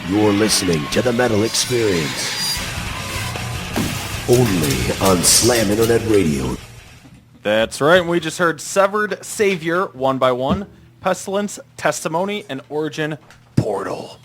You're listening to the Metal Experience. Only on Slam Internet Radio. That's right. We just heard Severed Savior, One by One, Pestilence, Testimony, and Origin Portal.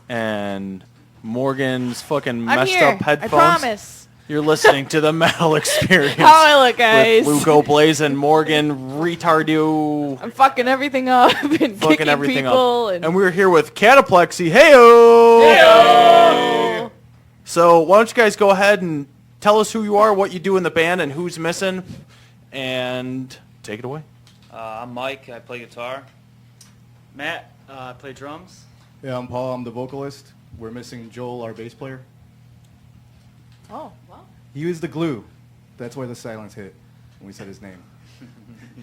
And Morgan's fucking messed up headphones. I promise. You're listening to the Metal Experience. How I look, guys. With Lugo Blaze and Morgan Retardo. I'm fucking everything up and kicking everything people. up. And we're here with Kataplexy. Heyo! Heyo! So why don't you guys go ahead and tell us who you are, what you do in the band, and who's missing, and take it away. I'm Mike. I play guitar. Matt, I play drums. Yeah, I'm Paul. I'm the vocalist. We're missing Joel, our bass player. Oh, wow. He was the glue. That's why the silence hit when we said his name.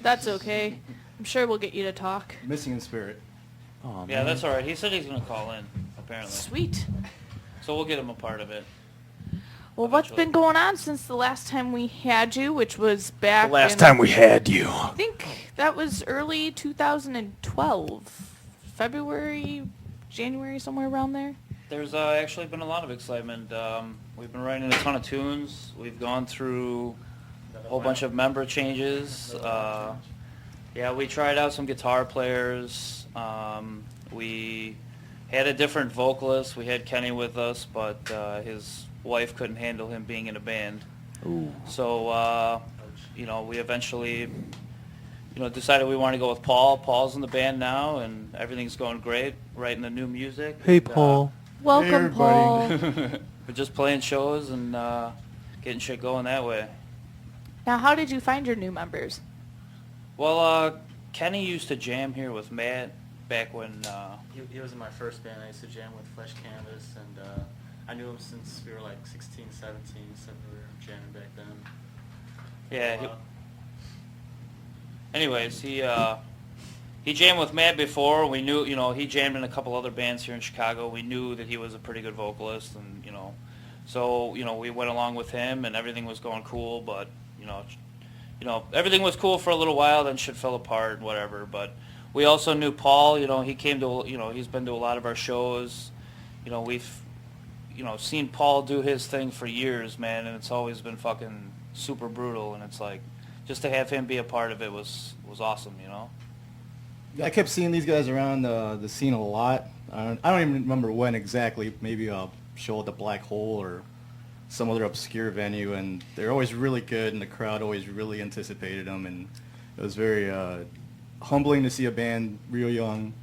That's okay. I'm sure we'll get you to talk. Missing in spirit. Oh, Yeah, that's all right. He said he's going to call in, apparently. Sweet. So we'll get him a part of it. Well, what's Eventually. been going on since the last time we had you, which was back The last in, time we had you. I think that was early 2012. February, January, somewhere around there. There's actually been a lot of excitement. We've been writing a ton of tunes. We've gone through a whole bunch of member changes. Yeah, we tried out some guitar players. We had a different vocalist. We had Kenny with us, but his wife couldn't handle him being in a band. Ooh. So, we eventually, decided we wanted to go with Paul. Paul's in the band now, and everything's going great, writing the new music. Hey, And, Paul. Welcome, everybody. Paul. we're just playing shows and getting shit going that way. Now, how did you find your new members? Well, Kenny used to jam here with Matt back when... He was in my first band. I used to jam with Flesh Canvas, and I knew him since we were like 16, 17, so we were jamming back then. yeah. So, Anyways, he jammed with Matt before. We knew, he jammed in a couple other bands here in Chicago. We knew that he was a pretty good vocalist, and so we went along with him, and everything was going cool. But everything was cool for a little while, then shit fell apart and whatever. But we also knew Paul. He came to, he's been to a lot of our shows. We've seen Paul do his thing for years, man, and it's always been fucking super brutal. And it's like, just to have him be a part of it was awesome, I kept seeing these guys around the scene a lot. I don't even remember when exactly. Maybe a show at the Black Hole or some other obscure venue, and they're always really good, and the crowd always really anticipated them, and it was very humbling to see a band real young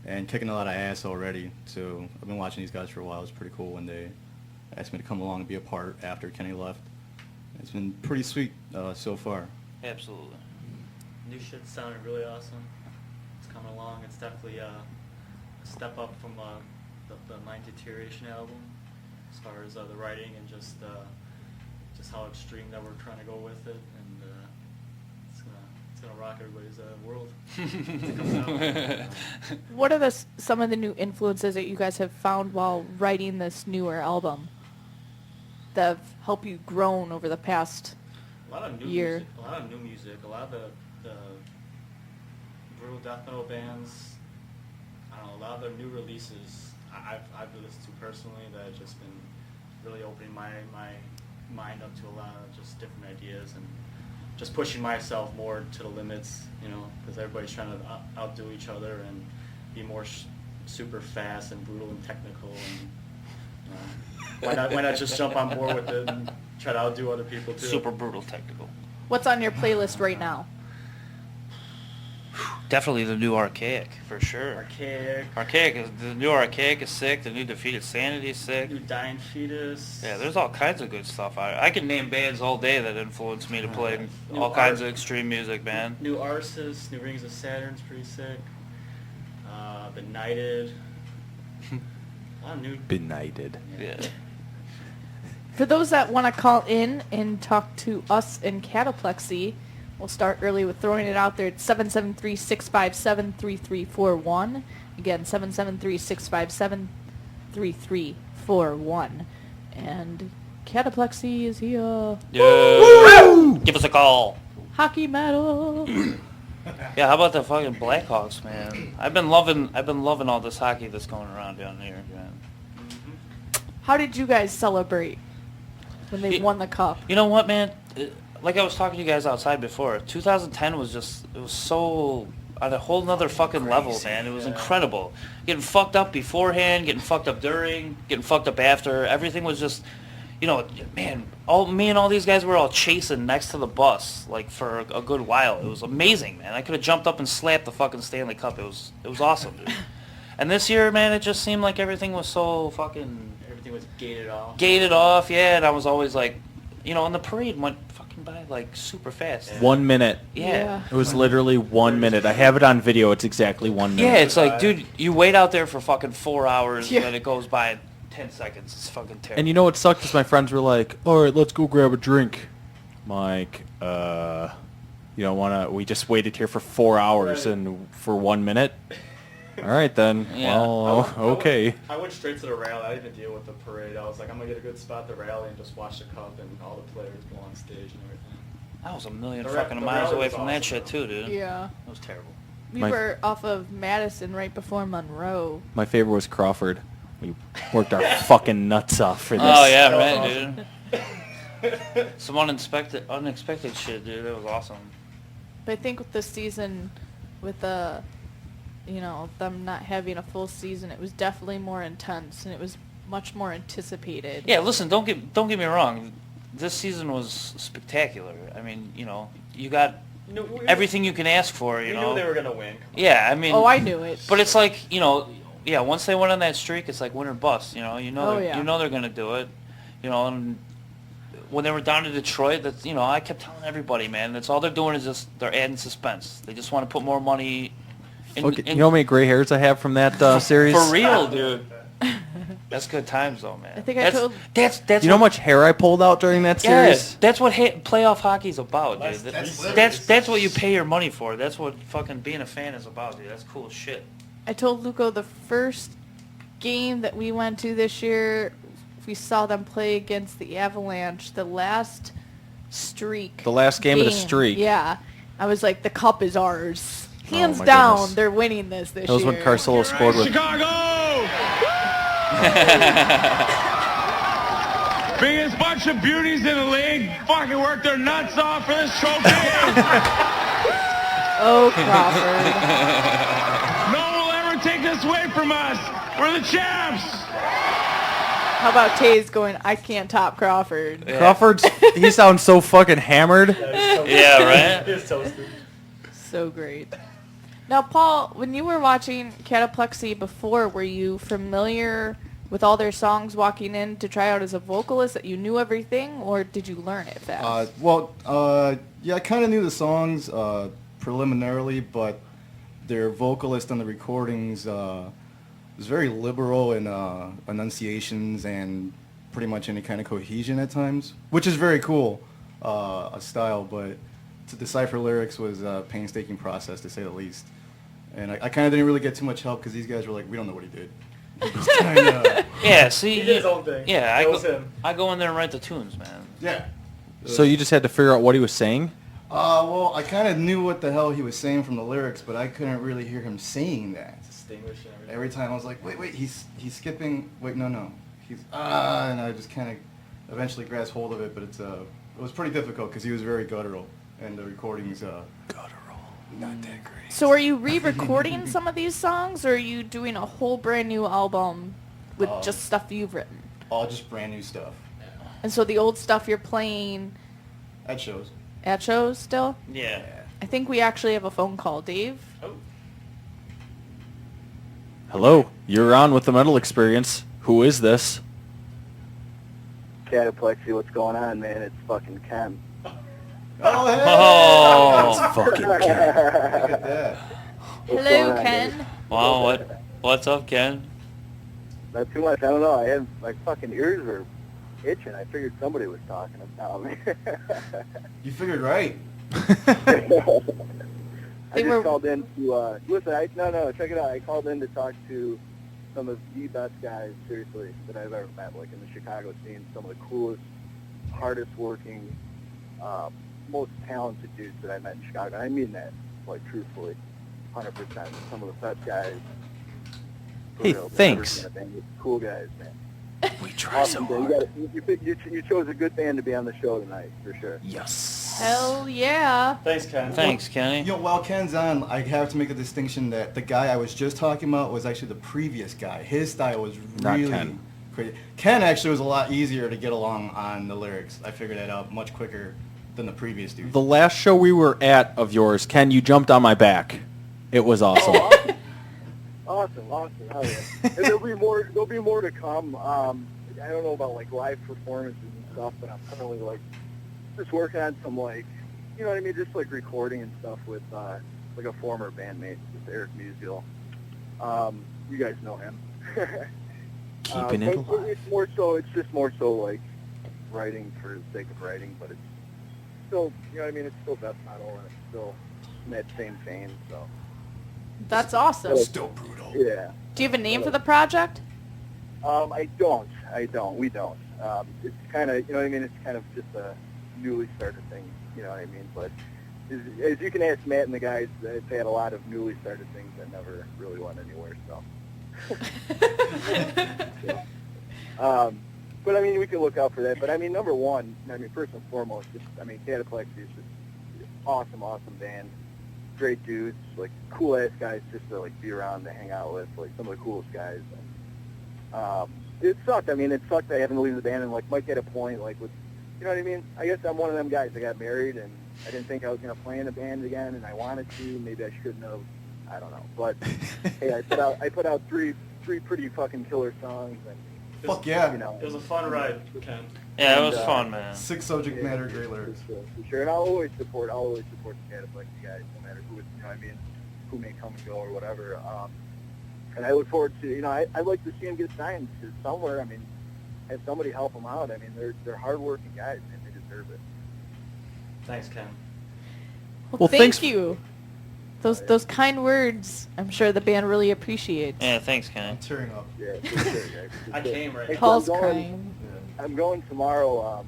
and kicking a lot of ass already. So I've been watching these guys for a while. It was pretty cool when they asked me to come along and be a part after Kenny left. It's been pretty sweet so far. Absolutely. new shit sounded really awesome. It's coming along. It's definitely a step up from the Mind Deterioration album, as far as the writing and just how extreme that we're trying to go with it, and it's gonna rock everybody's world. What are some of the new influences that you guys have found while writing this newer album that have helped you grown over the past A lot of new year? music. A lot of new music. A lot of the brutal death metal bands. I don't know. A lot of the new releases I've listened to personally that have just been really opening my mind up to a lot of just different ideas and just pushing myself more to the limits, because everybody's trying to outdo each other and be more super fast and brutal and technical. And why not just jump on board with it and try to outdo other people too? Super brutal technical. What's on your playlist right now? Definitely the new Archaic, for sure. The new Archaic is sick. The new Defeated Sanity is sick. New Dying Fetus. Yeah, there's all kinds of good stuff. I can name bands all day that influenced me to play New all kinds Ar- of extreme music, man. New Arceus, New Rings of Saturn's pretty sick. Benighted. A lot of new. Benighted. Yeah. For those that want to call in and talk to us in Kataplexy, we'll start early with throwing it out there. It's 773-657-3341. Again, 773-657-3341. And Kataplexy is here. Yo! Give us a call. Hockey metal. Yeah, how about the fucking Blackhawks, man? I've been loving all this hockey that's going around down here, man. How did you guys celebrate when they won the cup? You know what, man? Like I was talking to you guys outside before, 2010 was just, it was so on a whole nother fucking level, man. It was incredible. Getting fucked up beforehand, getting fucked up during, getting fucked up after. Everything was just, you know, man, me and all these guys were all chasing next to the bus, like, for a good while. It was amazing, man. I could have jumped up and slapped the fucking Stanley Cup. It was awesome, dude. And this year, man, it just seemed like everything was so fucking... Everything was gated off. Gated off, yeah, and I was always like, you know, and the parade went fucking by, like, super fast. 1 minute. Yeah. It was literally 1 minute. I have it on video. It's exactly 1 minute. Yeah, it's like, dude, you wait out there for fucking 4 hours, Yeah. and it goes by in 10 seconds. It's fucking terrible. And you know what sucked is my friends were like, all right, let's go grab a drink. Mike, you don't want to... We just waited here for 4 hours and for 1 minute? All right, then. Yeah. Well, okay. I went straight to the rally. I didn't even deal with the parade. I was like, I'm going to get a good spot at the rally and just watch the cup and all the players go on stage and everything. I was a million The fucking the miles rally away was from that awesome, shit, though. too, dude. Yeah. It was terrible. We My- were off of Madison right before Monroe. My favorite was Crawford. We worked our fucking nuts off for this. Oh, yeah, That right, was dude. Some unexpected shit, dude. It was awesome. But I think with this season, with the, you know, them not having a full season, it was definitely more intense and it was much more anticipated. Yeah, listen, don't get me wrong. This season was spectacular. I mean, you know, you got No, we- everything you can ask for, you We know. knew they were going to win. Yeah, I mean... Oh, I knew it. But it's like, you know, yeah, once they went on that streak, it's like win or bust, you know. Oh, yeah. You know they're going to do it. You know, and when they were down to Detroit, that's, you know, I kept telling everybody, man, that's all they're doing is just they're adding suspense. They just want to put more money in, Okay, you know how many gray hairs I have from that series? for real, dude. That's good times though, man. I think I that's, told- that's You know how what, much hair I pulled out during that yeah, series? that's what playoff hockey's about, dude. That's That's what you pay your money for. That's what fucking being a fan is about, dude. That's cool as shit. I told Luco the first game that we went to this year, we saw them play against the Avalanche, the last streak. The last game of the streak. Yeah. I was like, the cup is ours. Hands my down, goodness. they're winning this That year. was when Carcillo scored with... Biggest bunch of beauties in the league. Fucking work their nuts off for this trophy. Oh, Crawford. No one will ever take this away from us. We're the champs. How about Taze going, I can't top Crawford. He sounds so fucking hammered. Yeah, right? He was toasted. So great. Now, Paul, when you were watching Kataplexy before, were you familiar with all their songs walking in to try out as a vocalist, that you knew everything, or did you learn it fast? Yeah, I kind of knew the songs preliminarily, but their vocalist on the recordings was very liberal in enunciations and pretty much any kind of cohesion at times, which is very cool, a style, but to decipher lyrics was a painstaking process, to say the least. And I kind of didn't really get too much help because these guys were like, we don't know what he did. He just kinda, Yeah, see, He did his own thing. yeah, That was him. I go in there and write the tunes, man. yeah. So you just had to figure out what he was saying? Well, I kind of knew what the hell he was saying from the lyrics, but I couldn't really hear him saying that. Distinguished and everything. Every time I was like, wait, he's skipping. Wait, no, he's and I just kind of eventually grasped hold of it, but it was pretty difficult because he was very guttural, and the recordings guttural, not that great. So are you re-recording some of these songs, or are you doing a whole brand new album with just stuff you've written? All just brand new stuff. And so the old stuff you're playing That shows. at shows still? Yeah. I think we actually have a phone call. Dave? Hello, you're on with the Metal Experience. Who is this? Kataplexy, what's going on, man? It's fucking Ken. Oh, hey! Oh, Fucking Look at that. What's Hello, going on, Ken. dude? wow, what's up, Ken? Not too much. I don't know. I had my fucking ears were itching. I figured somebody was talking about me. You figured right. I They just were- called in to listen. No, check it out. I called in to talk to some of the best guys, seriously, that I've ever met. Like in the Chicago scene, some of the coolest, hardest working, most talented dudes that I met in Chicago. And I mean that, like, truthfully, 100%. Some of the best guys. for Hey, real, that I've ever thanks. seen in a band. Cool guys, man. We try so Awesome, hard. Dan. You chose a good band to be on the show tonight, for sure. Yes. Hell yeah. Thanks, Ken. Thanks, Kenny. You know, while Ken's on, I have to make a distinction that the guy I was just talking about was actually the previous guy. His style was Not really Ken. crazy. Ken actually was a lot easier to get along on the lyrics. I figured that out much quicker than the previous dude. The last show we were at of yours, Ken, you jumped on my back. It was awesome. Awesome. Hell yeah. And there'll be more to come. I don't know about like live performances and stuff, but I'm currently like just working on some like, you know what I mean, just like recording and stuff with like a former bandmate, just Eric Musial. You guys know him. Keeping it but alive. it's just more so like writing for the sake of writing, but it's still, you know what I mean, it's still death metal and it's still in that same vein, so. That's awesome. Still brutal. Yeah. Do you have a name for the project? I don't. We don't. It's kind of, you know what I mean, it's kind of just a newly started thing, you know what I mean, but as you can ask Matt and the guys, they've had a lot of newly started things that never really went anywhere, so. But I mean, we can look out for that. But I mean, number one, I mean, first and foremost, just, I mean, Kataplexy is just awesome band. Great dudes, like cool ass guys just to like be around to hang out with, like some of the coolest guys. And, it sucked. I mean, it sucked that having to leave the band and like Mike had a point, like with, you know what I mean? I guess I'm one of them guys. I got married and I didn't think I was gonna play in a band again, and I wanted to. Maybe I shouldn't have. I don't know. But hey, I put out three pretty fucking killer songs, and Fuck yeah. you know. It was a fun ride, Ken. Yeah, it was And, fun, man. 6 subject matter, great lyrics. For sure. And I'll always support the Kataplexy guys, no matter who, you know what I mean, who may come and go or whatever. And I look forward to, you know, I'd like to see them get signed to somewhere. I mean, have somebody help them out. I mean, they're hardworking guys, and they deserve it. Thanks, Ken. Well, thank thanks- you. Those kind words, I'm sure the band really appreciates. Yeah, thanks, Kenny. I'm tearing up. Yeah, for sure, guys. For I sure. came right Hey, now. Paul's I'm going- crying. I'm going tomorrow.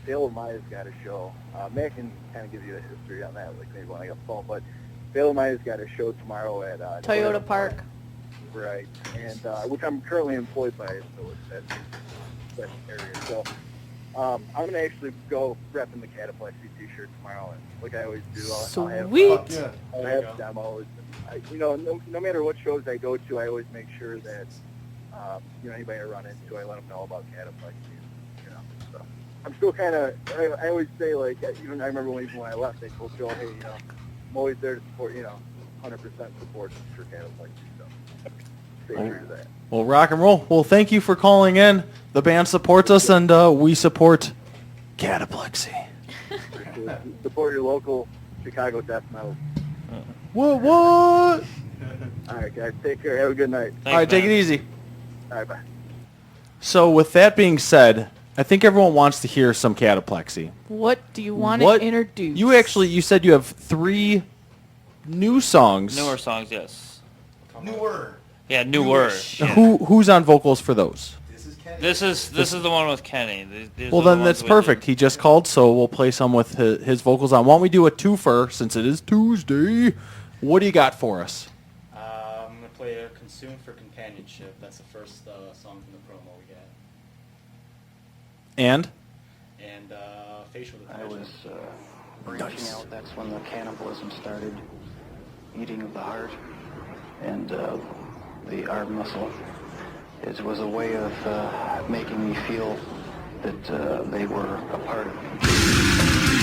Baylor Maya's got a show. Matt can kind of give you a history on that, like maybe when I get the phone. But Baylor Maya's got a show tomorrow at Toyota Park. Right, and which I'm currently employed by, so it's that area. So I'm gonna actually go repping the Kataplexy T-shirt tomorrow, and like I always do, I'll have Sweet. Fuck yeah. I'll There you have go. demos. And you know, no matter what shows I go to, I always make sure that you know, anybody I run into, I let them know about Kataplexy. You know, so I'm still kind of. I always say, like, even I remember even when I left, I told Joe, hey, you know, I'm always there to support. You know, 100% support for Kataplexy. So stay true to that. Well, rock and roll. Well, thank you for calling in. The band supports us, and we support Kataplexy. Support your local Chicago death metal. What? All right, guys, take care. Have a good night. Thanks, All right, take it man. easy. All right, bye. So, with that being said, I think everyone wants to hear some Kataplexy. What do you want What- to introduce? You said you have 3 new songs. Newer songs, yes. Newer. Yeah, newer. Yeah. Who's on vocals for those? This is Kenny. This is the one with Kenny. These Well, are the then ones that's we perfect. did. He just called, so we'll play some with his vocals on. Why don't we do a twofer since it is Tuesday? What do you got for us? I'm going to play a Consume for Companionship. That's the first song from the promo we got. And? And Facial I Detergent. was reaching out. That's when the cannibalism started, eating of the heart, and the arm muscle. It was a way of making me feel that they were a part of me.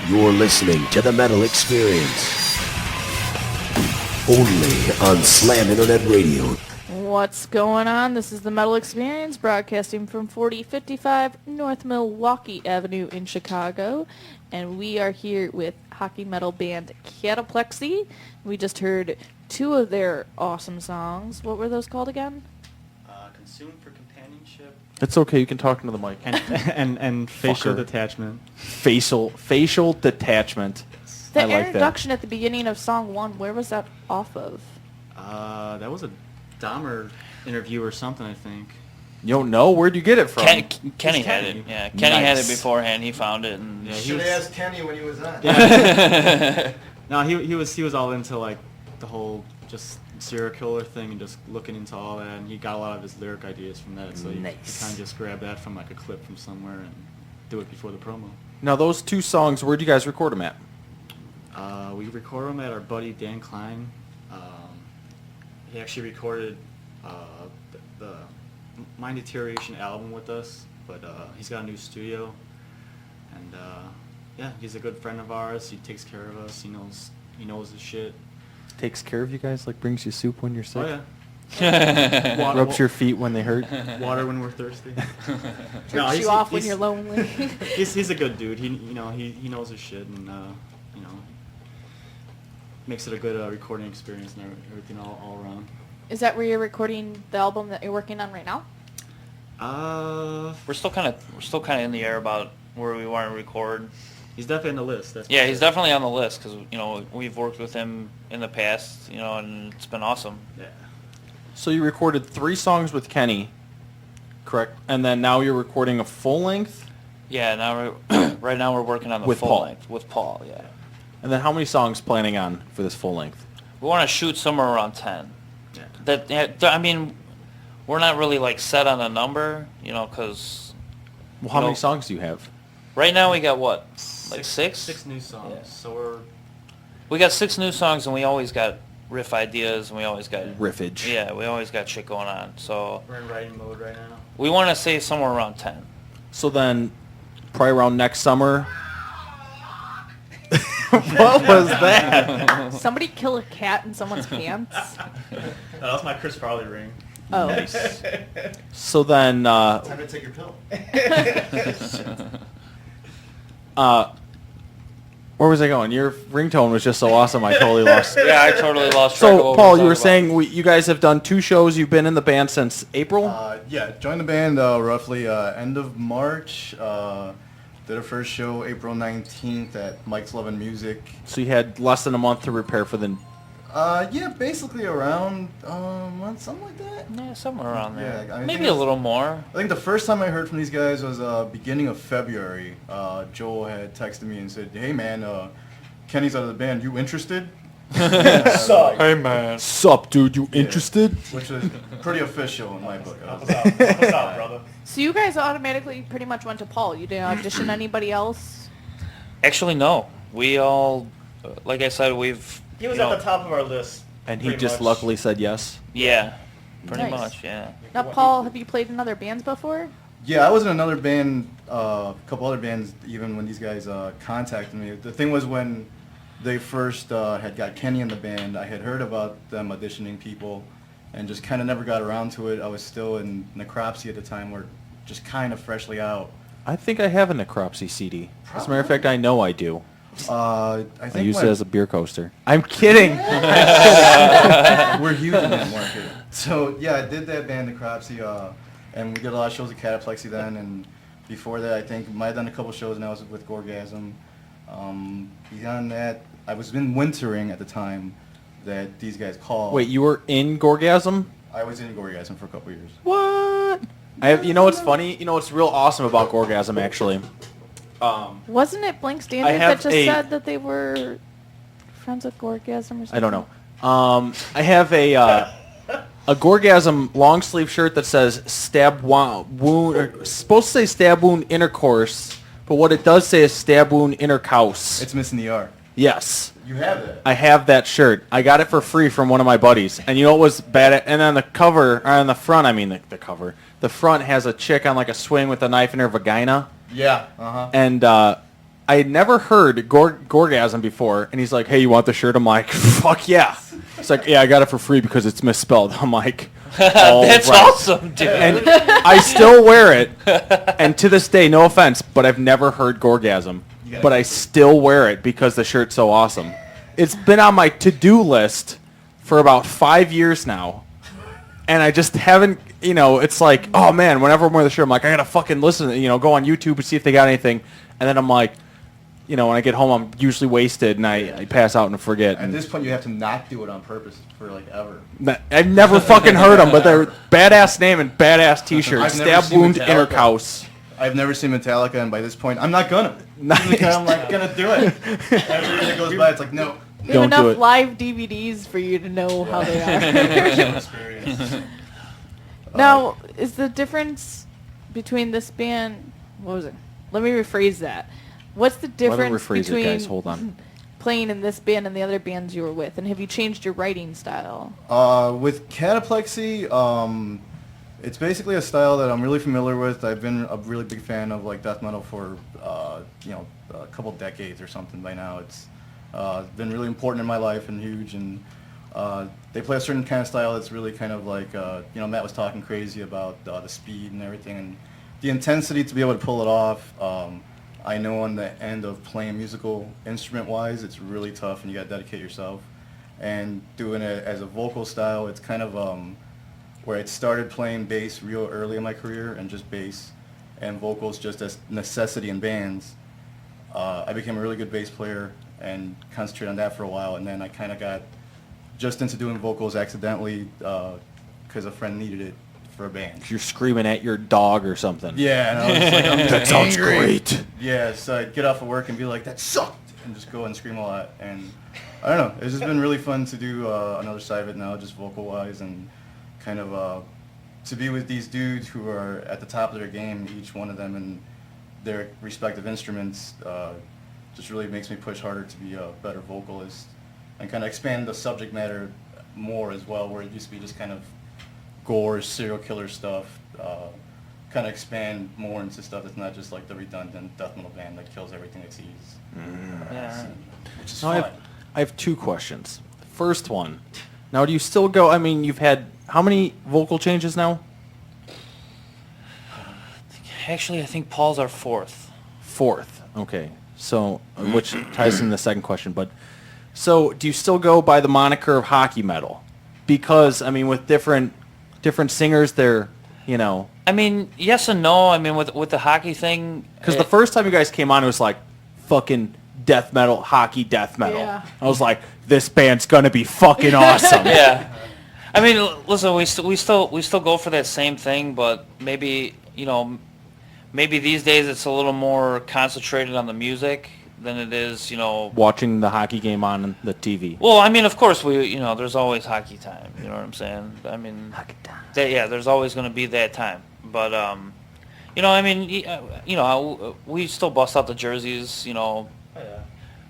You're listening to the Metal Experience. Only on Slam Internet Radio. What's going on? This is the Metal Experience, broadcasting from 4055 North Milwaukee Avenue in Chicago. And we are here with hockey metal band Kataplexy. We just heard two of their awesome songs. What were those called again? Consume for Companion chip. It's okay. You can talk into the mic. And facial Fucker. detachment. Facial detachment. The I like that. introduction at the beginning of song 1, where was that off of? That was a Dahmer interview or something, I think. You don't know? Where'd you get it from? Kenny had it. Yeah, Kenny had it Nice. beforehand. He found it, and Yeah, Should have asked Kenny when he was on. no, he was all into like the whole just serial killer thing and just looking into all that, and he got a lot of his lyric ideas from that. So he kind of just grabbed that from like a clip from somewhere and do it before the promo. Now, those 2 songs, where'd you guys record them at? We recorded them at our buddy Dan Klein. He actually recorded the Mind Deterioration album with us, but he's got a new studio, and yeah, he's a good friend of ours. He takes care of us. He knows his shit. Takes care of you guys, like brings you soup when you're sick? Oh yeah. Rubs your feet when they hurt? Water when we're thirsty. Trips you off when you're lonely. He's a good dude. He knows his shit, and makes it a good recording experience and everything all around. Is that where you're recording the album that you're working on right now? we're still kind of in the air about where we want to record. He's definitely on the list. That's Yeah, he's definitely on the list because we've worked with him in the past, and it's been awesome. Yeah. So you recorded 3 songs with Kenny, correct? And then now you're recording a full length? Yeah, now right now we're working on the With full Paul. length with Paul. Yeah, And then how many songs planning on for this full length? we want to shoot somewhere around 10. Yeah. I mean, we're not really like set on a number, because Well, how many songs do you have? right now we got what, like 6? 6 new songs. Yeah. So We got 6 new songs, and we always got riff ideas, and we always got Riffage. Yeah, we always got shit going on. So we're in writing mode right now. we want to say somewhere around 10. So then, probably around next summer. What was that? Somebody kill a cat in someone's pants? That was my Chris Farley ring. Oh. So then, Time to take your pill. where was I going? Your ringtone was just so awesome, I totally lost. Yeah, I totally lost track of So, what Paul, we you were talking saying you guys have done 2 shows. You've been in the band since April? Yeah, joined the band roughly end of March. Did a first show April 19th at Mike's Love and Music. So you had less than a month to prepare for the... Yeah, basically around a month, something like that. Yeah, somewhere around there. Yeah, I Maybe think a little more. I think the first time I heard from these guys was beginning of February. Joel had texted me and said, "Hey man, Kenny's out of the band. You interested?" Sup? Hey, man. Sup, dude? You interested? Which was pretty official in my book. What's up, brother? So you guys automatically pretty much went to Paul. You didn't audition anybody else? Actually, no. We all, like I said, we've... He was you at know, the top of our list. And he pretty just much. luckily said yes? Yeah, pretty Nice. much, yeah. Now, Paul, have you played in other bands before? Yeah, I was in another band, a couple other bands, even when these guys contacted me. The thing was when they first had got Kenny in the band, I had heard about them auditioning people and just kind of never got around to it. I was still in Necropsy at the time, or just kind of freshly out. I think I have a Necropsy CD. As a matter of fact, I know I do. I I think used it when- as a beer coaster. I'm kidding. We're huge in that market. So yeah, I did that band, Necropsy, and we did a lot of shows at Kataplexy then. And before that, I think might have done a couple shows, and I was with Gorgasm. Beyond that, I was in Wintering at the time that these guys called. Wait, you were in Gorgasm? I was in Gorgasm for a couple years. What? You know what's funny? You know what's real awesome about Gorgasm, actually? Wasn't it Blank Standard have that just a- said that they were friends with Gorgasm or something? I don't know. I have a Gorgasm long sleeve shirt that says stab wound, or supposed to say stab wound intercourse, but what it does say is stab wound intercourse. It's missing the R. Yes. You have that. I have that shirt. I got it for free from one of my buddies. And you know what was bad at, and on the cover, or on the front, I mean the cover, the front has a chick on like a swing with a knife in her vagina. Yeah. Uh-huh. And I had never heard Gorgasm before. And he's like, hey, you want the shirt? I'm like, fuck yeah. It's like, yeah, I got it for free because it's misspelled. I'm like, all That's right. awesome, dude. And I still wear it. And to this day, no offense, but I've never heard Gorgasm. But I still wear it because the shirt's so awesome. It's been on my to-do list for about 5 years now. And I just haven't... you know, it's like, oh man, whenever I'm with the show, I'm like, I gotta fucking listen, you know, go on YouTube and see if they got anything, and then I'm like, you know, when I get home, I'm usually wasted and I pass out and forget. At this point, you have to not do it on purpose for like ever. I've never fucking heard them, but they're badass name and badass T-shirts. Stab wound Intercouse. I've never seen Metallica, and by this point, I'm not gonna. Nice. I'm like gonna do it. Every year that goes by, it's like no. We have enough live DVDs for you to know how they are. Now, is the difference between this band? What was it? Let me rephrase that. What's the difference between guys? Hold on. playing in this band and the other bands you were with, and have you changed your writing style? With Kataplexy, it's basically a style that I'm really familiar with. I've been a really big fan of like death metal for you know, a couple decades or something by now. It's been really important in my life and huge, and they play a certain kind of style that's really kind of like you know, Matt was talking crazy about the speed and everything, and the intensity to be able to pull it off. I know on the end of playing musical instrument-wise, it's really tough, and you got to dedicate yourself. And doing it as a vocal style, it's kind of where I started playing bass real early in my career, and just bass and vocals just as necessity in bands. I became a really good bass player and concentrated on that for a while, and then I kind of got just into doing vocals accidentally because a friend needed it for a band. You're screaming at your dog or something. Yeah, and I was like, I'm just that sounds angry. great. Yeah, so I'd get off of work and be like, that sucked, and just go and scream a lot. And I don't know, it's just been really fun to do another side of it now, just vocal-wise, and kind of to be with these dudes who are at the top of their game, each one of them in their respective instruments, just really makes me push harder to be a better vocalist and kind of expand the subject matter more as well, where it used to be just kind of gore, serial killer stuff, kind of expand more into stuff that's not just like the redundant death metal band that kills everything it sees. Yeah. Which is Now, fun. I have two questions. First one, now do you still go, I mean, you've had how many vocal changes now? Actually, I think Paul's our fourth. Fourth, okay. So, which ties in the second question, but, so do you still go by the moniker of hockey metal? Because, I mean, with different singers, they're, you know. I mean, yes and no. I mean, with the hockey thing. Because the first time you guys came on, it was like fucking death metal, hockey death metal. Yeah. I was like, this band's gonna be fucking awesome. Yeah. I mean, listen, we still go for that same thing, but maybe, you know, maybe these days it's a little more concentrated on the music than it is, you know, watching the hockey game on the TV. Well, I mean, of course, you know, there's always hockey time. You know what I'm saying? I mean, hockey time. Yeah, there's always going to be that time. But, you know, I mean, you know, we still bust out the jerseys, you know,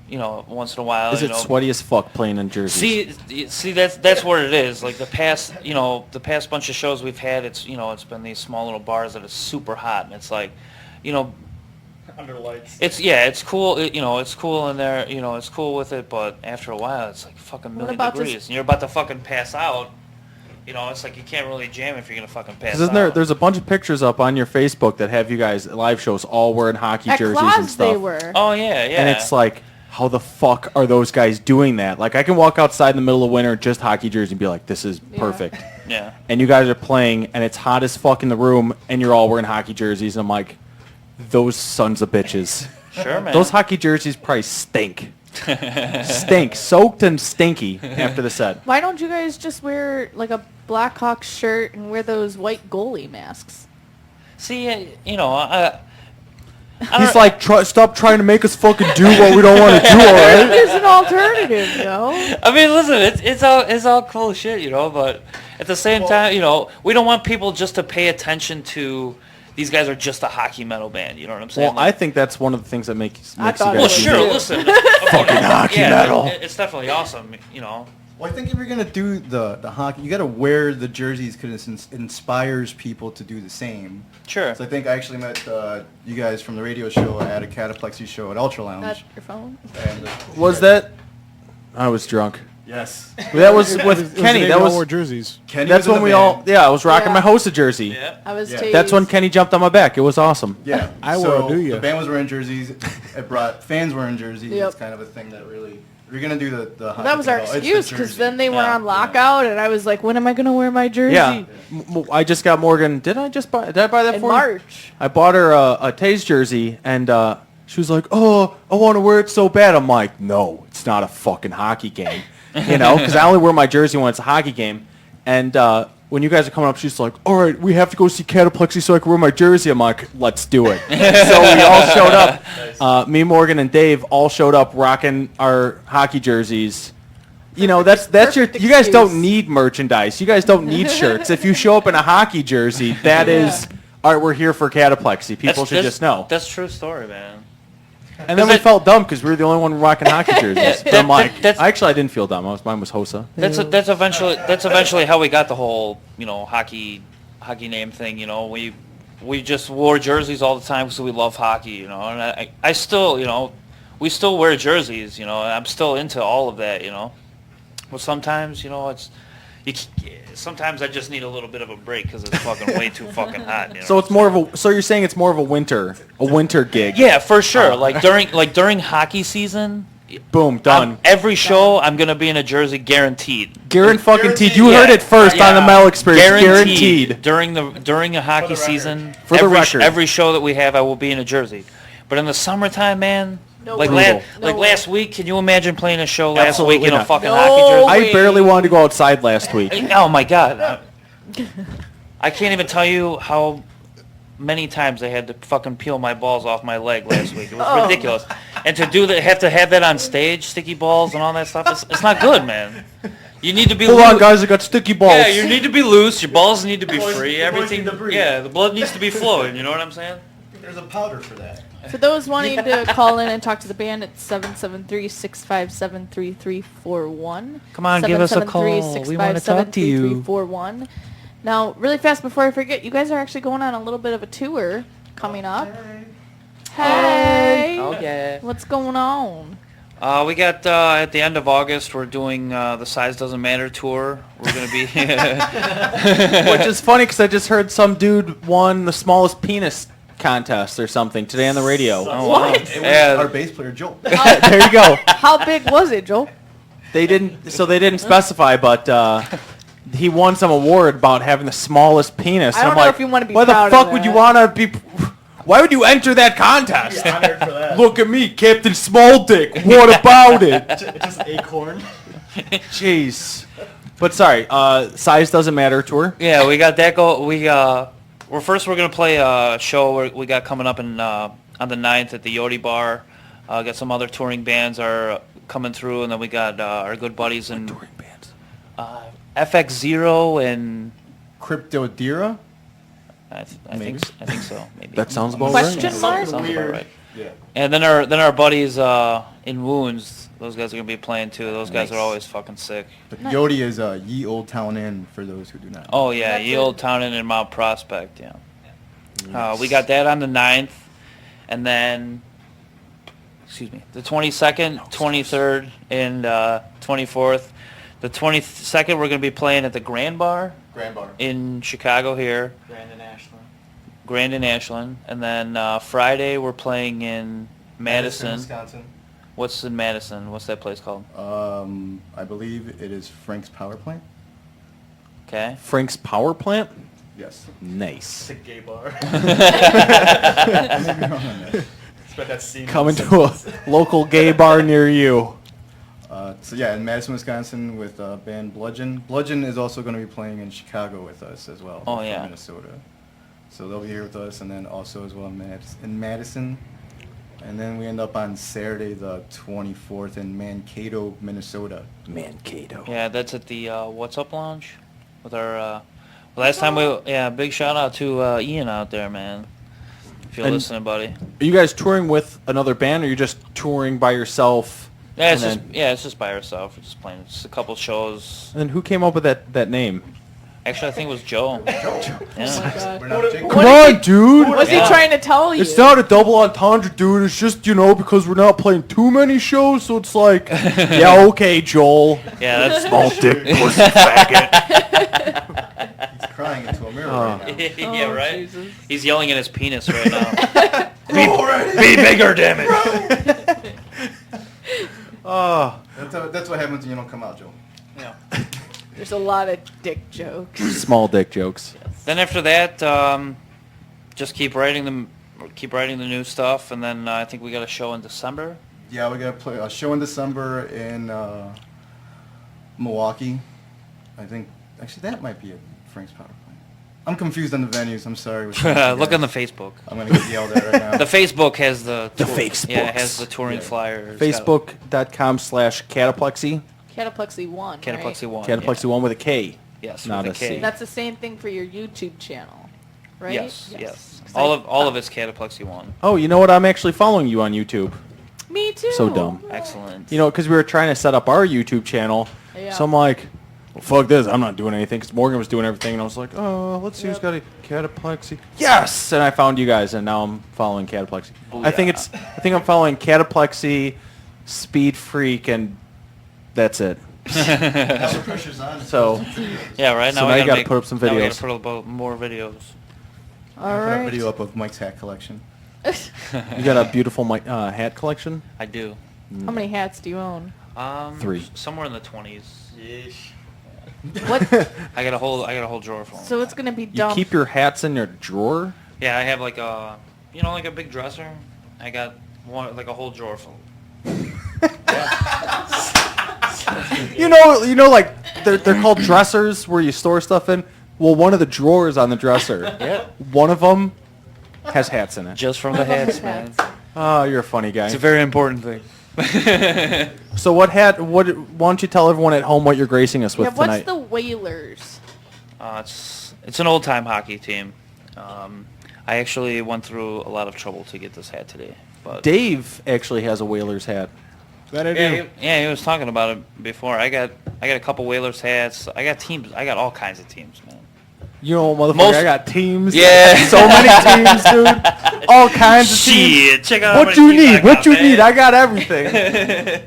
you know, once in a while. Is it sweaty as fuck playing in jerseys? See, that's what it is. Like the past bunch of shows we've had, it's, you know, it's been these small little bars that are super hot, and it's like, you know, under lights. It's cool. You know, it's cool in there. You know, it's cool with it. But after a while, it's like fucking million degrees, and you're about to fucking pass out. You know, it's like you can't really jam if you're gonna fucking pass out. There's a bunch of pictures up on your Facebook that have you guys at live shows all wearing hockey jerseys and stuff. They were. Oh yeah. And it's like, how the fuck are those guys doing that? Like, I can walk outside in the middle of winter, just hockey jersey, and be like, this is perfect. Yeah. And you guys are playing, and it's hot as fuck in the room, and you're all wearing hockey jerseys, and I'm like, those sons of bitches. Sure, man. Those hockey jerseys probably stink. Stink. Soaked and stinky after the set. Why don't you guys just wear like a Blackhawks shirt and wear those white goalie masks? See, you know, He's like, stop trying to make us fucking do what we don't want to do, all right? There's an alternative, you know? I mean, listen, it's all cool shit, you know, but at the same time, you know, we don't want people just to pay attention to these guys are just a hockey metal band, you know what I'm saying? Well, I think that's one of the things that makes you guys well, sure, listen. fucking hockey metal. It's definitely awesome, you know. Well, I think if you're going to do the hockey, you got to wear the jerseys because it inspires people to do the same. Sure. So I think I actually met you guys from the radio show at a Kataplexy show at Ultra Lounge. That's your phone? And, Was that? I was drunk. Yes. That was with Kenny. That was wore jerseys. Kenny That's was in when the we band. all. Yeah, I was rocking Yeah. my Hosa jersey. Yeah. I was Yeah. tased. That's when Kenny jumped on my back. It was awesome. Yeah. I wore so a New Year. The band was wearing jerseys. It brought fans wearing jerseys. Yep. It's kind of a thing that really. If you're gonna do the hockey That was our thing, it's the excuse because jersey. then they were Yeah. on lockout, and I was like, when am I gonna wear my jersey? Yeah. I just got Morgan. Did I buy that In for you? March. I bought her a Taze jersey, and she was like, "Oh, I want to wear it so bad." I'm like, "No, it's not a fucking hockey game," because I only wear my jersey when it's a hockey game. And when you guys are coming up, she's like, "All right, we have to go see Kataplexy so I can wear my jersey." I'm like, "Let's do it." So we all showed up. Me, Morgan, and Dave all showed up rocking our hockey jerseys. You know, that's your. Perfect You guys excuse. don't need merchandise. You guys don't need shirts. If you show up in a hockey jersey, that is. All right, we're here for Kataplexy. People should just know. That's a true story, man. And then we felt dumb because we were the only one rocking hockey jerseys. But I'm like, that's- actually, I didn't feel dumb. Mine was Hosa. That's eventually how we got the whole hockey name thing. We just wore jerseys all the time because we love hockey. And I still we still wear jerseys. And I'm still into all of that. But sometimes sometimes I just need a little bit of a break because it's fucking way too fucking hot. So it's more of a. So you're saying it's more of a winter gig? Yeah, for sure. During hockey season. Boom, done. Every show, I'm gonna be in a jersey, guaranteed. Guaranteed. You heard it first on the Metal Experience. Guaranteed. During a hockey season, For the record. every show that we have, I will be in a jersey. But in the summertime, man, No like way. No way. last week, can you imagine playing a show last Absolutely week in a not. fucking No hockey jersey? I barely wanted to go outside last week. Oh my god! I can't even tell you how many times I had to fucking peel my balls off my leg last week. It was ridiculous. And to do that, have to have that on stage, sticky balls and all that stuff. It's not good, man. You need to be. Hold on, guys. I got sticky balls. Yeah, you need to be loose. Your balls need to be free. the boys Everything. need to breathe. Yeah, the blood needs to be flowing. You know what I'm saying? There's a powder for that. For those wanting to call in and talk to the band, it's 773-657-3341. Come on, give us a call. We wanna talk to you. 773-657-3341. Now, really fast before I forget, you guys are actually going on a little bit of a tour coming up. Hey! Oh yeah. What's going on? We got at the end of August, we're doing the Size Doesn't Matter tour. We're gonna be. Which is funny because I just heard some dude won the smallest penis contest or something today on the radio. What? It was Yeah. our bass player Joel. There you go. How big was it, Joel? They didn't specify, but he won some award about having the smallest penis. I don't I'm know like, if you wanna be why proud the of fuck would you that. want to be? Why would you enter that contest? Honored for that. Look at me, Captain Small Dick. What about it? Just acorn. Jeez. But sorry, Size Doesn't Matter tour. Yeah, we got that go. We're gonna play a show we got coming up on the 9th at the Yodi Bar. Got some other touring bands are coming through, and then we got our good buddies in Touring bands. FX Zero and Cryptodira. I think so. Maybe That sounds about Question right. mark? Sounds about right. Yeah. And then our buddies in Wounds. Those guys are gonna be playing too. Those guys are always fucking sick. But Yodi is Ye Old Town Inn for those who do not know. Oh yeah, That's Ye it. Old Town and Mount Prospect. Yeah. We got that on the 9th, and then the 22nd, 23rd, and 24th. The 22nd we're gonna be playing at the Grand Bar Grand Bar. in Chicago here. Grand and Ashland. And then Friday we're playing in Madison. Wisconsin. What's in Madison? What's that place called? I believe it is Frank's Power Plant. Okay. Frank's Power Plant. Yes. Nice. a gay bar. That scene. Coming to a local gay bar near you. So yeah, in Madison, Wisconsin, with band Bludgeon. Bludgeon is also going to be playing in Chicago with us as well. Oh, from yeah. Minnesota. So they'll be here with us, and then also as well in Madison. And then we end up on Saturday the 24th in Mankato, Minnesota. Mankato. Yeah, that's at the What's Up Lounge with our last time big shout out to Ian out there, man. If you're And- listening, buddy. Are you guys touring with another band, or you're just touring by yourself? Yeah, and it's just by ourselves. We're just playing just a couple shows. And then who came up with that name? Actually, I think it was Joe. Oh Yeah. my God. We're not Jake. Come on, dude. What's Yeah. he trying to tell you? It's not a double entendre, dude. It's just, because we're not playing too many shows, so it's like, yeah, okay, Joel. Yeah, that's Small dick pussy faggot. He's crying into a mirror right now. yeah, Oh, right. Jesus. He's yelling at his penis right now. Be bigger, damn it. That's what happens when you don't come out, Joe. Yeah. There's a lot of dick jokes. Small dick jokes. Then after that, just keep writing the new stuff, and then I think we got a show in December. Yeah, we got to play a show in December in Milwaukee. I think, actually, that might be at Frank's Power Plant. I'm confused on the venues. I'm sorry. Look on the Facebook. I'm going to get yelled at right now. The Facebook has the Facebooks. Yeah, it has the touring Yeah. flyer. It's got Facebook.com/Kataplexy. Cataplexy 1, Cataplexy right? 1. Cataplexy 1 with a K. Yes, not with a a K. C. That's the same thing for your YouTube channel, right? Yes. 'Cause All of it's Cataplexy 1. Oh, you know what? I'm actually following you on YouTube. Me too. So dumb. Excellent. Because we were trying to set up our YouTube channel. Yeah. So I'm like, well, fuck this. I'm not doing anything. Because Morgan was doing everything. And I was like, oh, let's see who's got a Cataplexy. Yes! And I found you guys. And now I'm following Cataplexy. I think I'm following Cataplexy, Speed Freak, and that's it. Now the pressure's on. So, Yeah, right. So Now now we you gotta gotta put up some Now we videos. gotta put up more videos. All I put a right. video up of Mike's hat collection. you got a beautiful hat collection? I do. How many hats do you own? 3. Somewhere in the 20s. What? I got a whole drawer full. So it's gonna be You dumb. keep your hats in your drawer? Yeah, I have like a big dresser. I got like a whole drawer full. Like they're called dressers where you store stuff in. Well, one of the drawers on the dresser, Yeah. one of them has hats in it. Just from the hats, man. Oh, you're a funny guy. It's a very important thing. So why don't you tell everyone at home what you're gracing us with Yeah, what's tonight? the Whalers? It's an old time hockey team. I actually went through a lot of trouble to get this hat today. But Dave actually has a Whalers hat. That I do. he was talking about it before. I got a couple Whalers hats. I got teams. I got all kinds of teams, man. Motherfucker, I got teams. Yeah. So many teams, dude. All kinds of teams. Shit, check out how What many you teams I need? What got, you man. need? I got everything.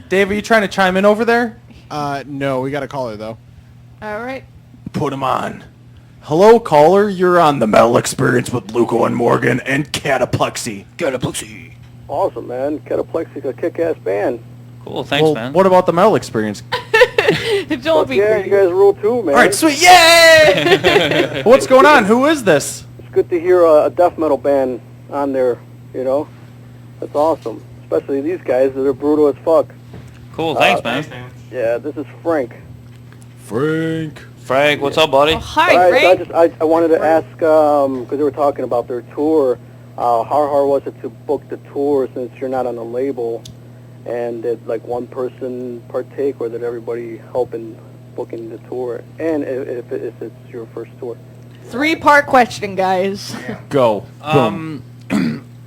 Dave, are you trying to chime in over there? No, we got a caller though. All right. Put him on. Hello, caller. You're on The Metal Experience with Luco and Morgan and Cataplexy. Cataplexy. Awesome, man. Cataplexic, a kick-ass band. Cool, thanks, Well, man. what about the metal experience? Don't be Yeah, greedy. you guys rule too, man. All right, sweet. Yay! What's going on? Who is this? It's good to hear a death metal band on there, That's awesome. Especially these guys that are brutal as fuck. Cool, thanks, man. Yeah, this is Frank. Frank, what's up, buddy? Oh, hi, All right, Frank. so I wanted to ask, because they were talking about their tour, how hard was it to book the tour since you're not on a label? And did like one person partake, or did everybody help in booking the tour? And if it's your first tour? 3-part question, guys. Go. Boom.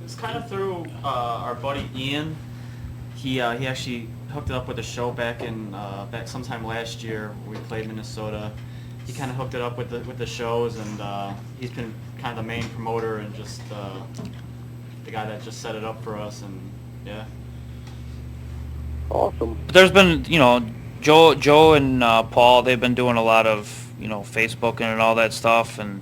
It's kind of through our buddy Ian. He actually hooked it up with a show back sometime last year. We played Minnesota. He kind of hooked it up with the shows, and he's been kind of the main promoter and just the guy that just set it up for us. And yeah. Awesome. But there's been, Joe and Paul, they've been doing a lot of, Facebooking and all that stuff, and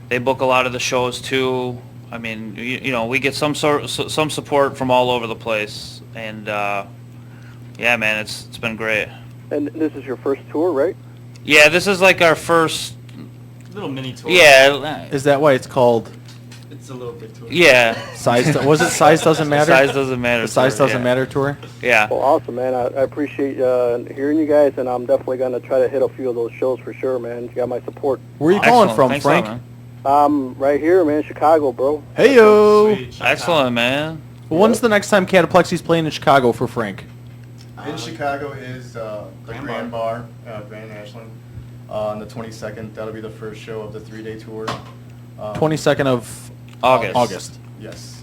they book a lot of the shows too. I mean, we get some support from all over the place, and yeah, man, it's been great. And this is your first tour, right? Yeah, this is like our first. Little mini tour. Yeah, Is that why it's called It's a little bit tour. yeah. size? Was it size doesn't matter? Size doesn't matter. The size tour, doesn't yeah. matter tour. Yeah. Well, awesome, man. I appreciate hearing you guys, and I'm definitely going to try to hit a few of those shows for sure, man. You got my support. Where are you calling Excellent. from, Thanks a lot, Frank? man. Right here, man, Chicago, bro. Hey yo. Sweet, shout out. Excellent, man. When's the next time Cataplexy's playing in Chicago for Frank? In Chicago is the Grand Bar, Grand Ashland, on the 22nd. That'll be the first show of the 3-day tour. 22nd of August. Yes.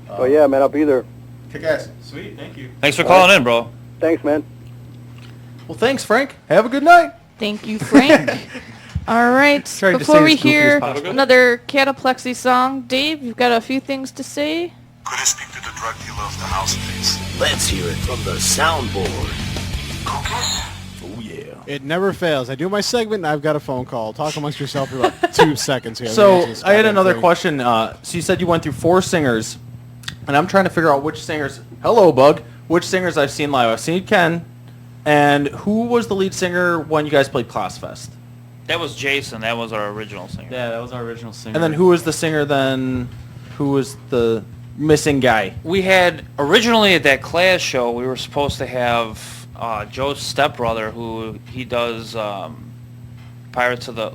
Oh, yeah, man, I'll be there. Kick ass. Sweet, thank you. Thanks for calling in, bro. Thanks, man. Well, thanks, Frank. Have a good night. Thank you, Frank. All right. Tried to Before stay we as goofy as hear possible. another Kataplexy song, Dave, you've got a few things to say? Could I speak to the drug dealer of the house, please? Let's hear it from the soundboard. Cookies? Oh, yeah. It never fails. I do my segment, and I've got a phone call. Talk amongst yourself for about 2 seconds here. So This is I had goddamn another thing. question. So you said you went through 4 singers, and I'm trying to figure out which singers. Hello, Bug. Which singers I've seen live? I've seen Ken, and who was the lead singer when you guys played Class Fest? That was Jason. That was our original singer. Yeah, that was our original singer. And then who was the singer then? Who was the missing guy? We had originally at that Class show, we were supposed to have Joe's stepbrother, who he does Pirates of the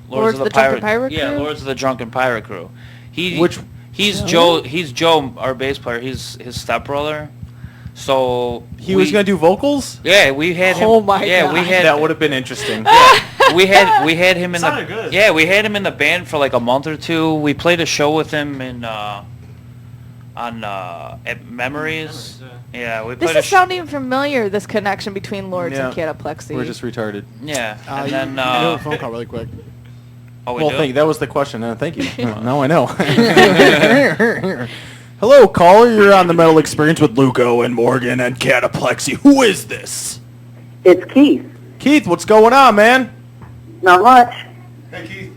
Lords of the Drunken Pirate Yeah, Crew? Lords of the Drunken Pirate Crew. Which He's Joe? Joe, our bass player. He's his stepbrother. So He was gonna do vocals. Yeah, we had him. Oh my yeah, we God. had That would have been interesting. we had him in the sounded good. Yeah, we had him in the band for like a month or two. We played a show with him in at Memories. Yeah, we This played is sounding familiar, this connection between Lords and Yeah. Kataplexy. We're just retarded. yeah, and You then do a phone call really quick. oh, we Well, do? that was the question. Thank you. Now I know. Hello, caller. You're on the Metal Experience with Luco and Morgan and Kataplexy. Who is this? It's Keith. Keith. What's going on, man? Not much. Hey, Keith.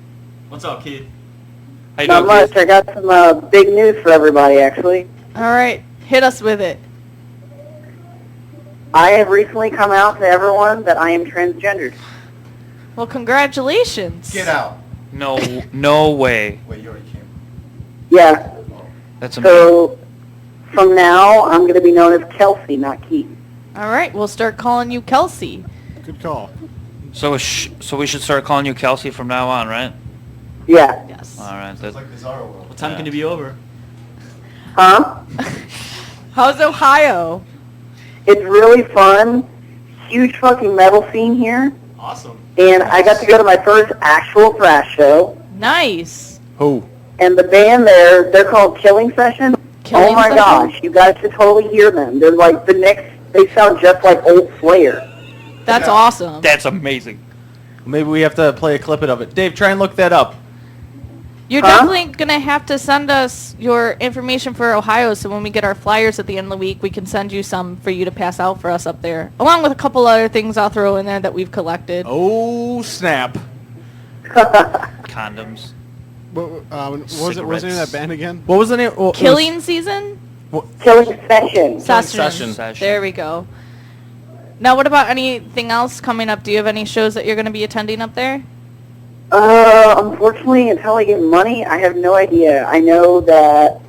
What's up, Keith? How you Not doing, much. Keith? I got some big news for everybody, actually. All right. Hit us with it. I have recently come out to everyone that I am transgendered. Well, congratulations. Get out. No way. Wait, you already came. Yeah. That's amazing. So from now, I'm going to be known as Kelsey, not Keith. All right. We'll start calling you Kelsey. Good call. So we should start calling you Kelsey from now on, right? Yeah. Yes. All right. It's like Bizarro World. What time can you be over? Huh? How's Ohio? It's really fun. Huge fucking metal scene here. Awesome. And I got to go to my first actual thrash show. Nice. Who? And the band there, they're called Killing Session. Killing Oh my Session? gosh, you guys should totally hear them. They're like they sound just like old Slayer. That's awesome. That's amazing. Maybe we have to play a clip of it. Dave, try and look that up. You're Huh? definitely going to have to send us your information for Ohio, so when we get our flyers at the end of the week, we can send you some for you to pass out for us up there, along with a couple other things I'll throw in there that we've collected. Oh, snap. Condoms. What was it? What's the name of that band again? What was the name? Well, it was- Killing Season? Killing Session. Session. Session. There we go. Now, what about anything else coming up? Do you have any shows that you're going to be attending up there? Unfortunately, until I get money, I have no idea. I know that,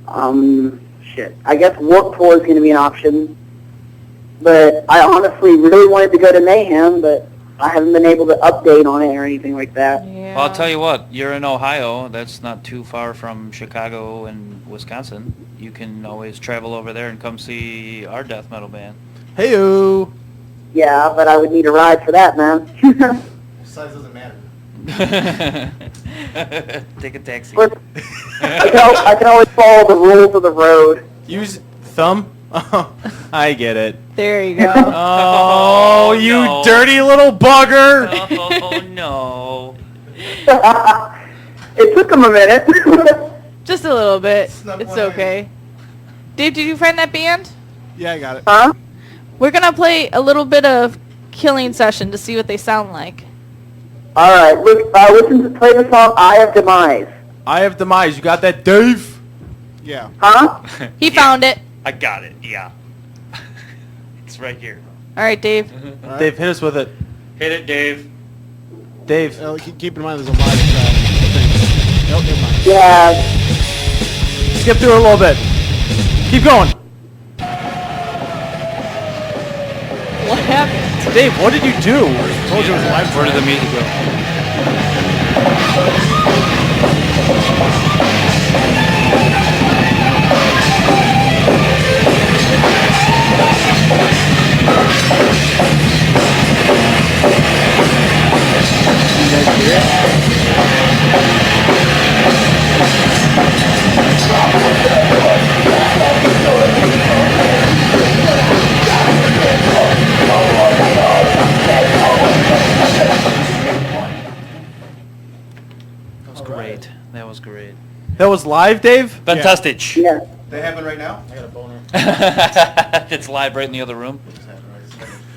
I guess Warped Tour is going to be an option. But I honestly really wanted to go to Mayhem, but I haven't been able to update on it or anything like that. Yeah. Well, I'll tell you what. You're in Ohio. That's not too far from Chicago and Wisconsin. You can always travel over there and come see our death metal band. Hey-o. Yeah, but I would need a ride for that, man. Size doesn't matter. Take a taxi. But I can always follow the rules of the road. Use thumb? I get it. There you go. Oh, you no. dirty little bugger. Oh, no. It took him a minute. Just a little bit. Snuck It's one in. okay. Dave, did you find that band? Yeah, I got it. Huh? We're going to play a little bit of Killing Session to see what they sound like. All right, listen to play the song "Eye of Demise." I have demise. You got that, Dave? Yeah. Huh? He found it. I got it, yeah. It's right here. All right, Dave. All right. Dave, hit us with it. Hit it, Dave. Dave. Keep in mind there's a live track. Thing. Nope, never mind. Yeah. Skip through it a little bit. Keep going. What happened? Dave, what did you do? Told you it was a live Where did track. the music go? That was live, Dave? Fantastic. Yeah. They happen right now? I got a boner. It's live right in the other room.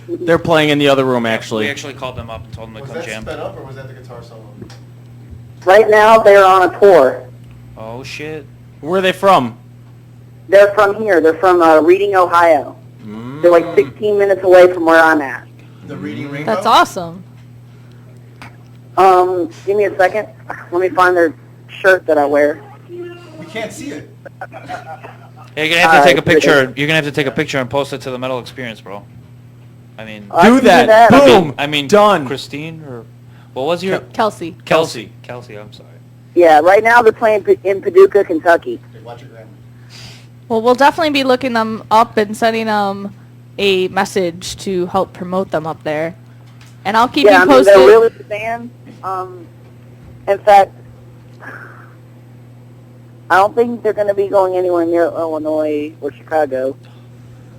They're playing in the other room, We actually. actually called them up and told them to Was come that jam. sped up or was that the guitar solo? Right now, they're on a tour. Oh shit. Where are they from? They're from here. They're from Reading, Ohio. They're like 16 minutes away from where I'm at. The Reading Rainbow? That's awesome. Give me a second. Let me find their shirt that I wear. We can't see it. Yeah, you're gonna have to take a picture. You're gonna have to take a picture and post it to the Metal Experience, bro. I mean, I can Do that. do that. Boom. I mean, Done. Christine or what was your Kelsey. Kelsey? I'm sorry. Yeah, right now they're playing in Paducah, Kentucky. Okay, watch your grammar. Well, we'll definitely be looking them up and sending them a message to help promote them up there. And I'll keep Yeah, you I mean, posted. they're really the band. In fact, I don't think they're going to be going anywhere near Illinois or Chicago.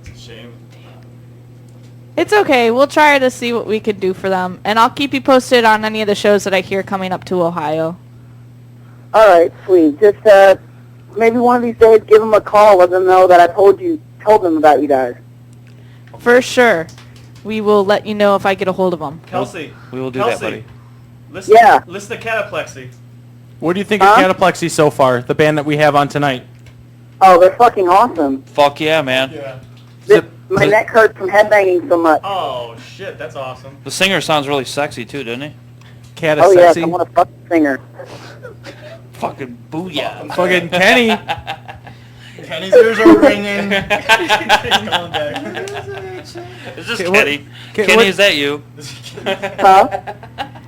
It's a shame. It's okay. We'll try to see what we could do for them. And I'll keep you posted on any of the shows that I hear coming up to Ohio. All right, sweet. Just maybe one of these days, give them a call, let them know that I told them about you guys. For sure. We will let you know if I get a hold of them. Kelsey. We will do Kelsey. that, buddy. Listen, Yeah. Listen to Kataplexy. What do you think of Kataplexy so far, the band that we have on tonight? Oh, they're fucking awesome. Fuck yeah, man. Yeah. My neck hurts from headbanging so much. Oh shit, that's awesome. The singer sounds really sexy too, doesn't he? Cat Oh, is yes, sexy. I want to fuck the singer. Fucking booyah. Fucking Kenny. Kenny's ears are ringing. Coming back. Is this Okay, what- Kenny? okay, Kenny, what- is that you? Huh?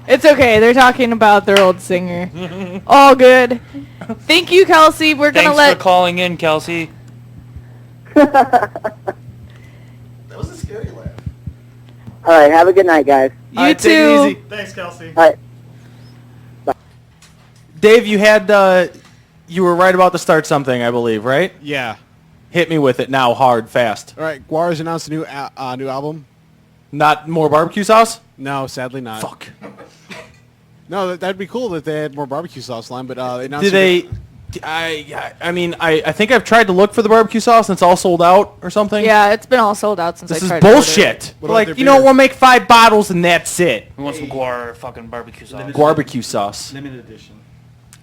It's okay. They're talking about their old singer. All good. Thank you, Kelsey. We're going to Thanks for let... calling in, Kelsey. That was a scary laugh. All right, have a good night, guys. You All right, too. take it easy. Thanks, Kelsey. All right. Dave, you had, you were right about to start something, I believe, right? Yeah. Hit me with it now, hard, fast. All right, Guar's announced a new new album. Not more barbecue sauce? No, sadly not. Fuck. No, that'd be cool if they had more barbecue sauce line, but they announced. Did they... I mean, I think I've tried to look for the barbecue sauce and it's all sold out or something. Yeah, it's been all sold out since This I is tried to order it. bullshit. What about Like, their you know, beer? we'll make 5 bottles and that's it. We want some guar fucking barbecue sauce. Barbecue sauce. Limited edition.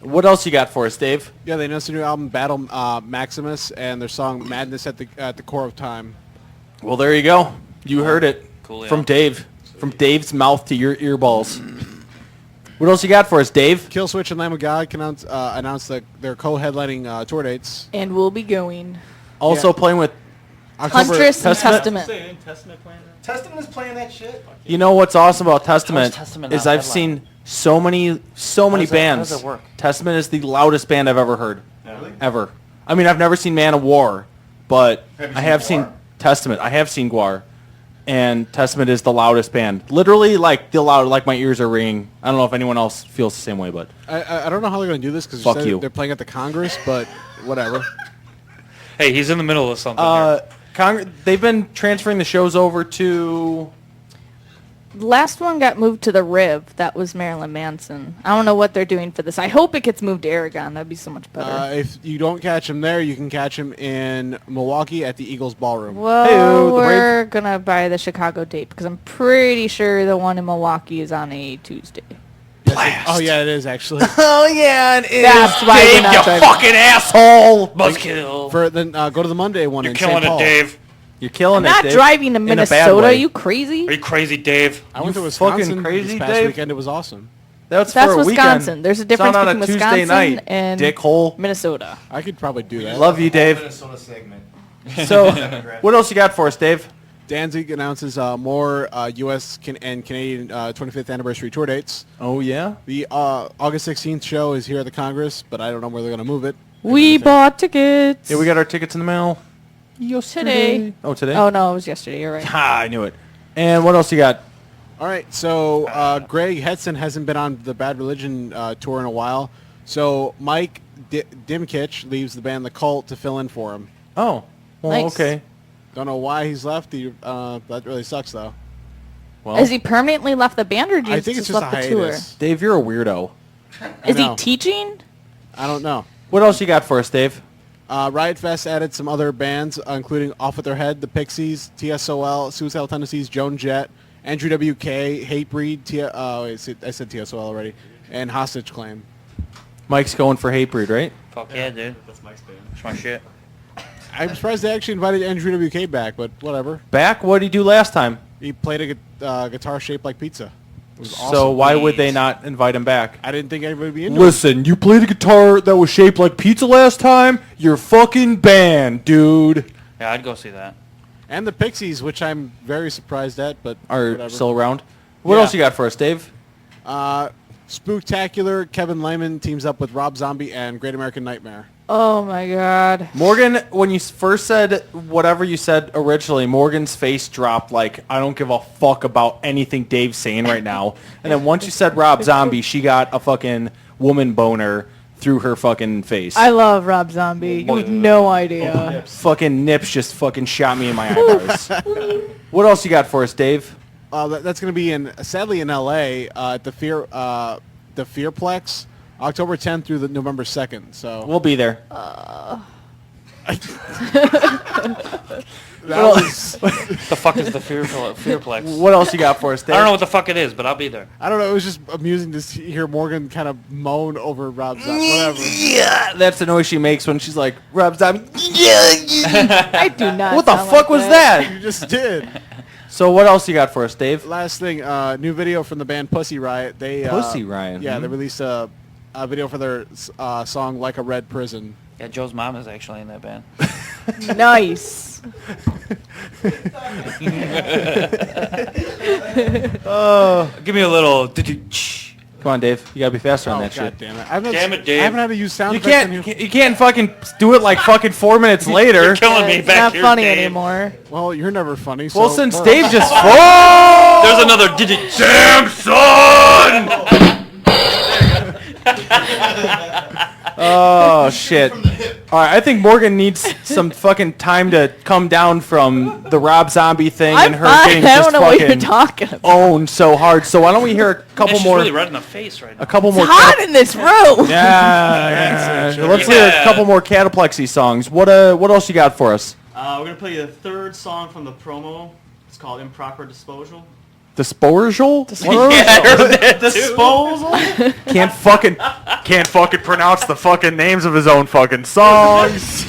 What else you got for us, Dave? Yeah, they announced a new album, Battle Maximus, and their song "Madness at the Core of Time." Well, there you go. You heard it Cool, yeah. from Dave. From Dave's mouth to your earballs. What else you got for us, Dave? Killswitch and Lamb of God announced that they're co-headlining tour dates. And we'll be going. Also Yeah. playing with... Huntress and Testament? Testament. Testament playing that? Testament is playing that shit? You know what's awesome about Testament, Testament is not I've headline? seen so many does that- bands. how does that work? Testament is the loudest band I've ever heard. Really? Ever. I mean, I've never seen Man of War, but Have you I seen have Gwar? seen Testament. I have seen Guar. And Testament is the loudest band. Literally, like, like my ears are ringing. I don't know if anyone else feels the same way, but... I don't know how they're going to do this because Fuck you. they're playing at the Congress, but whatever. Hey, he's in the middle of something here. They've been transferring the shows over to... The last one got moved to the Riv. That was Marilyn Manson. I don't know what they're doing for this. I hope it gets moved to Aragon. That'd be so much better. If you don't catch him there, you can catch him in Milwaukee at the Eagles Ballroom. Well, Hey-o, the we're going to buy the Chicago date because I'm pretty sure the one in Milwaukee is on a Tuesday. Blast. Oh, yeah, it is, actually. Oh, yeah, it is. That's why Dave, we're not you driving. fucking asshole! Buzzkill. For then go to the Monday one You're in killing St. it, Paul. Dave. You're killing I'm it, not Dave. driving to In a bad Minnesota. Are way. you crazy? Are you crazy, Dave? I went to You Wisconsin fucking crazy, this past Dave? weekend. It was awesome. That's That's for a Wisconsin. weekend. There's a It's difference not on between a Tuesday Wisconsin night, and dickhole. Minnesota. I could probably do that. Love you, Dave. Minnesota segment. So, what else you got for us, Dave? Danzig announces more U.S. and Canadian 25th anniversary tour dates. Oh, yeah? The August 16th show is here at the Congress, but I don't know where they're going to move it. We bought tickets. Yeah, we got our tickets in the mail. Today. Oh, today? Oh, no, it was yesterday. You're right. Ha, I knew it. And what else you got? All right, so Greg Hetson hasn't been on the Bad Religion tour in a while, so Mike Dimkich leaves the band The Cult to fill in for him. Oh, well, Nice. okay. Don't know why he's left. That really sucks, though. Well, Has he permanently left the band, or I think it's just a left the tour? hiatus. Dave, you're a weirdo. Is he know. teaching? I don't know. What else you got for us, Dave? Riot Fest added some other bands, including Off With Their Head, The Pixies, TSOL, Suicidal Tendencies, Joan Jett, Andrew WK, Hatebreed, I said TSOL already, and Hostage Claim. Mike's going for Hatebreed, right? Fuck yeah, dude. That's Mike's band. That's my shit. I'm surprised they actually invited Andrew WK back, but whatever. Back? What did he do last time? He played a guitar shaped like pizza. It was awesome. So why would they not invite him back? I didn't think anybody would be into it. Listen, you played a guitar that was shaped like pizza last time? You're fucking banned, dude. Yeah, I'd go see that. And the Pixies, which I'm very surprised at, but Are whatever. still around. What Yeah. else you got for us, Dave? Spooktacular, Kevin Lyman teams up with Rob Zombie and Great American Nightmare. Oh my god. Morgan, when you first said whatever you said originally, Morgan's face dropped like, I don't give a fuck about anything Dave's saying right now. And then once you said Rob Zombie, she got a fucking woman boner through her fucking face. I love Rob Zombie. You have no idea. Fucking nips just fucking shot me in my eyebrows. What else you got for us, Dave? That's going to be sadly in L.A. At the Fearplex, October 10th through the November 2nd. So We'll be there. The fuck is the Fearplex? What else you got for us, Dave? I don't know what the fuck it is, but I'll be there. I don't know. It was just amusing to hear Morgan kind of moan over Rob Zombie. Whatever. Yeah, that's the noise she makes when she's like, Rob Zombie. I do not. What the sound fuck like was that? You just did. So what else you got for us, Dave? Last thing, new video from the band Pussy Riot. Pussy Riot. Yeah, they Mhm. released a video for their song "Like a Red Prison." Yeah, Joe's mom is actually in that band. Nice. Give me a little. Come on, Dave. You gotta be faster on Oh, that God shit. damn it! Damn it, Dave. I haven't had to use sound You effects in can't. You can't fucking do it like fucking 4 minutes later. You're killing me It's back not here, funny Dave. anymore. Well, you're never funny. So Well, since well, Dave just. There's another digit. Damn, son! Oh shit! All right, I think Morgan needs some fucking time to come down from the Rob Zombie thing I'm and her fine. getting I just don't know what you're fucking talking about. owned so hard. So why don't we hear a couple She's more? really red in the face right now. A couple more. It's hot in this room. Yeah. Let's hear a couple more Kataplexy songs. What else you got for us? We're going to play the third song from the promo. It's called Improper Disposal. Disposal? Yeah, I heard that too. Disposal? Can't fucking pronounce the fucking names of his own fucking songs.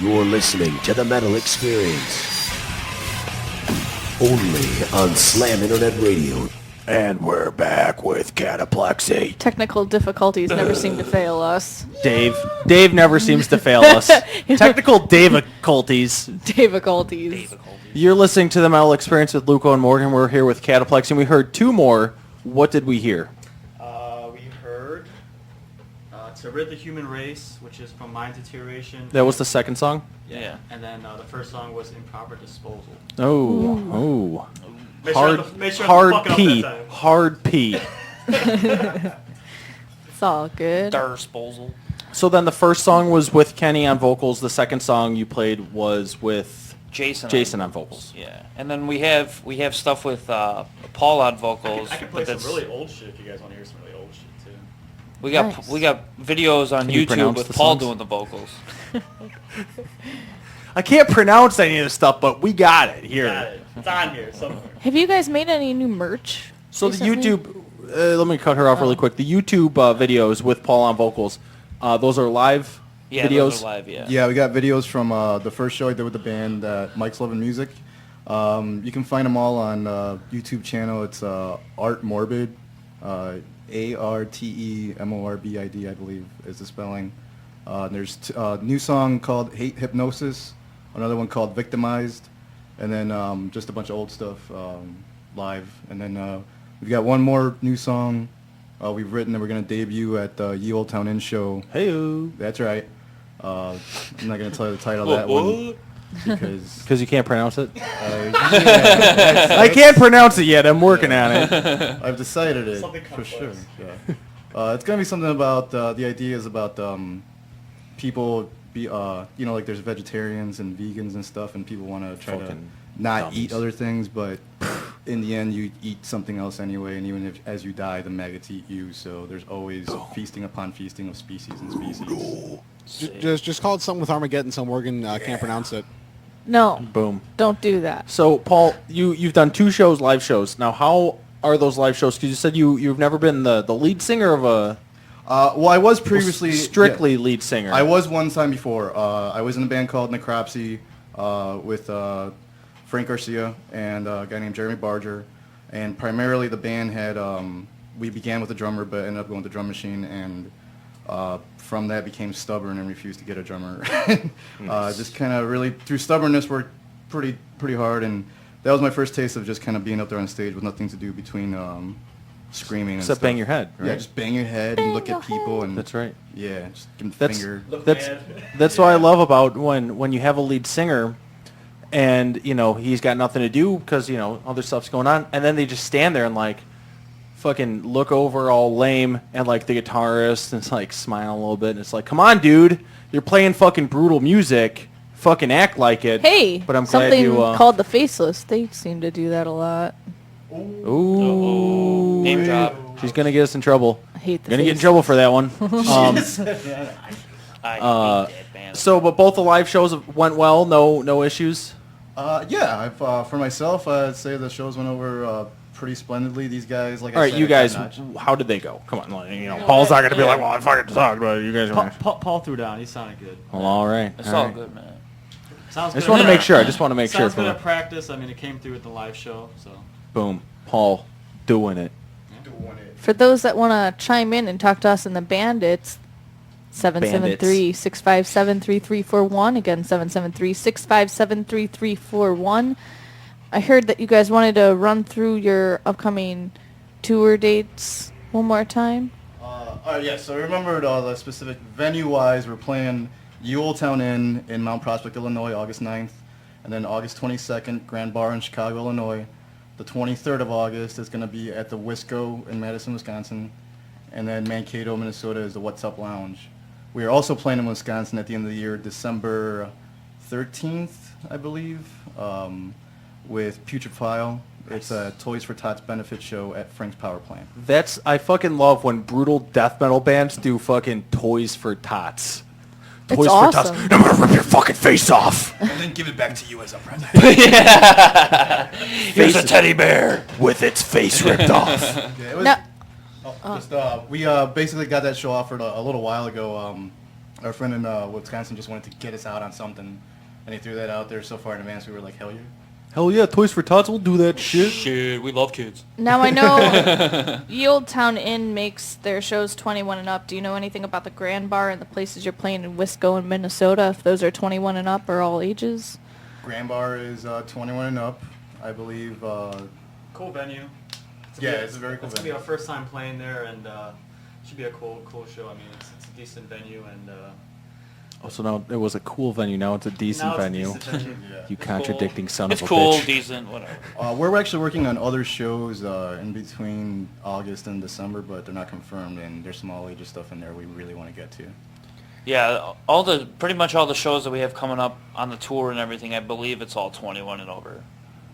You're listening to The Metal Experience. Only on Slam Internet Radio. And we're back with Kataplexy. Technical difficulties never seem to fail us. Dave never seems to fail us. Technical difficulties. Difficulties. You're listening to The Metal Experience with Luco and Morgan. We're here with Kataplexy, and we heard two more. What did we hear? We heard To Rid the Human Race, which is from Mind Deterioration. That was the second song? Yeah. And then the first song was Improper Disposal. Oh. Make Hard, sure make sure hard to fuck it up P. that time. Hard P. It's all good. Disposal. So then the first song was with Kenny on vocals. The second song you played was with Jason on vocals. Yeah, and then we have stuff with Paul on vocals. I can play some really old shit if you guys want to hear some really old shit too. We got Nice. we got videos on Can you YouTube pronounce with the Paul songs? doing the vocals. I can't pronounce any of this stuff, but we got it here. Got it. It's on here somewhere. Have you guys made any new merch? So recently? the YouTube, let me cut her off really quick. The YouTube videos with Paul on vocals, those are live Yeah, videos. those are live. Yeah. Yeah, we got videos from the first show I did with the band, Mike's Lovin' Music. You can find them all on YouTube channel. It's Art Morbid, ARTEMORBID, I believe is the spelling. There's a new song called Hate Hypnosis, another one called Victimized, and then just a bunch of old stuff live. And then we've got one more new song we've written that we're going to debut at the Ye Old Town Inn show. Hey-o. That's right. I'm not going to tell you the title of that one. Because you can't pronounce it? Yeah, I can't pronounce it yet. I'm working on it. I've decided it for sure. Yeah. It's gonna be something about the idea is about people be like there's vegetarians and vegans and stuff, and people want to try to Fucking not dummies. eat other things, but in the end you eat something else anyway, and even if as you die the maggots eat you. So there's always feasting upon feasting of species and species. Just call it something with Armageddon so Morgan can't pronounce it. No, Boom. don't do that. So, Paul, you've done two shows, live shows. Now, how are those live shows? Because you said you've never been the lead singer of a... Well, I was previously strictly lead singer. I was one time before. I was in a band called Necropsy with Frank Garcia and a guy named Jeremy Barger. And primarily the band had, we began with a drummer but ended up going with the drum machine, and from that became stubborn and refused to get a drummer. Just kind of really, through stubbornness, worked pretty hard, and that was my first taste of just kind of being up there on stage with nothing to do between screaming and Except stuff. bang your head, right? Yeah, just bang your head and look at people. And That's right. Yeah, just give them the finger. That's what I love about when you have a lead singer and, he's got nothing to do because, other stuff's going on, and then they just stand there and, fucking look over all lame and, the guitarist and, smile a little bit, and it's like, come on, dude, you're playing fucking brutal music. Fucking act like it. Hey, but I'm something glad you called the Faceless. They seem to do that a lot. Ooh. Name drop. She's going to get us in trouble. I hate the Gonna get in Faceless. trouble for that one. I hate that band. So, but both the live shows went well. No issues. Yeah, for myself, I'd say the shows went over pretty splendidly. These guys, like All I right, said, you are guys, top-notch. how did they go? Come on, Paul's not gonna be like, well, I fucking sucked, but you guys are. Paul threw down. He sounded good. Well, all right. It's all all right. good, man. Sounds I just good. want to make sure. I just want to make sure. Sounds good For at practice. I mean, it came through at the live show, so. boom, Paul, doing it. For those that want to chime in and talk to us in the Bandits, 773-657-3341. Again, 773-657-3341. I heard that you guys wanted to run through your upcoming tour dates one more time. Yeah, so remember the specific venue-wise, we're playing Ye Old Town Inn in Mount Prospect, Illinois, August 9th. And then August 22nd, Grand Bar in Chicago, Illinois. The 23rd of August is going to be at the Wisco in Madison, Wisconsin. And then Mankato, Minnesota is the What's Up Lounge. We are also playing in Wisconsin at the end of the year, December 13th, I believe, with Putrephile. It's a Toys for Tots benefit show at Frank's Power Plant. I fucking love when brutal death metal bands do fucking Toys for Tots. It's Toys awesome. for Tots. I'm gonna rip your fucking face off. And then give it back to you as a present. Here's a teddy bear. with its face ripped off. Yeah, it was, No. we basically got that show offered a little while ago. our friend in Wisconsin just wanted to get us out on something, and he threw that out there so far in advance. We were like, hell yeah. Hell yeah, Toys for Tots will do that shit. Shit, we love kids. Now I know Ye Old Town Inn makes their shows 21 and up. Do you know anything about the Grand Bar and the places you're playing in Wisco and Minnesota, if those are 21 and up or all ages? Grand Bar is 21 and up, I believe. Cool venue. It's a very cool It's gonna be our first time playing there, and should be a cool show. I mean, it's a decent venue, and Oh, so now it was a cool venue. Now it's a decent venue. Yeah. You contradicting son It's of a cool, bitch. decent, whatever. We're actually working on other shows in between August and December, but they're not confirmed, and there's some all-ages stuff in there we really want to get to. Yeah, pretty much all the shows that we have coming up on the tour and everything, I believe it's all 21 and over.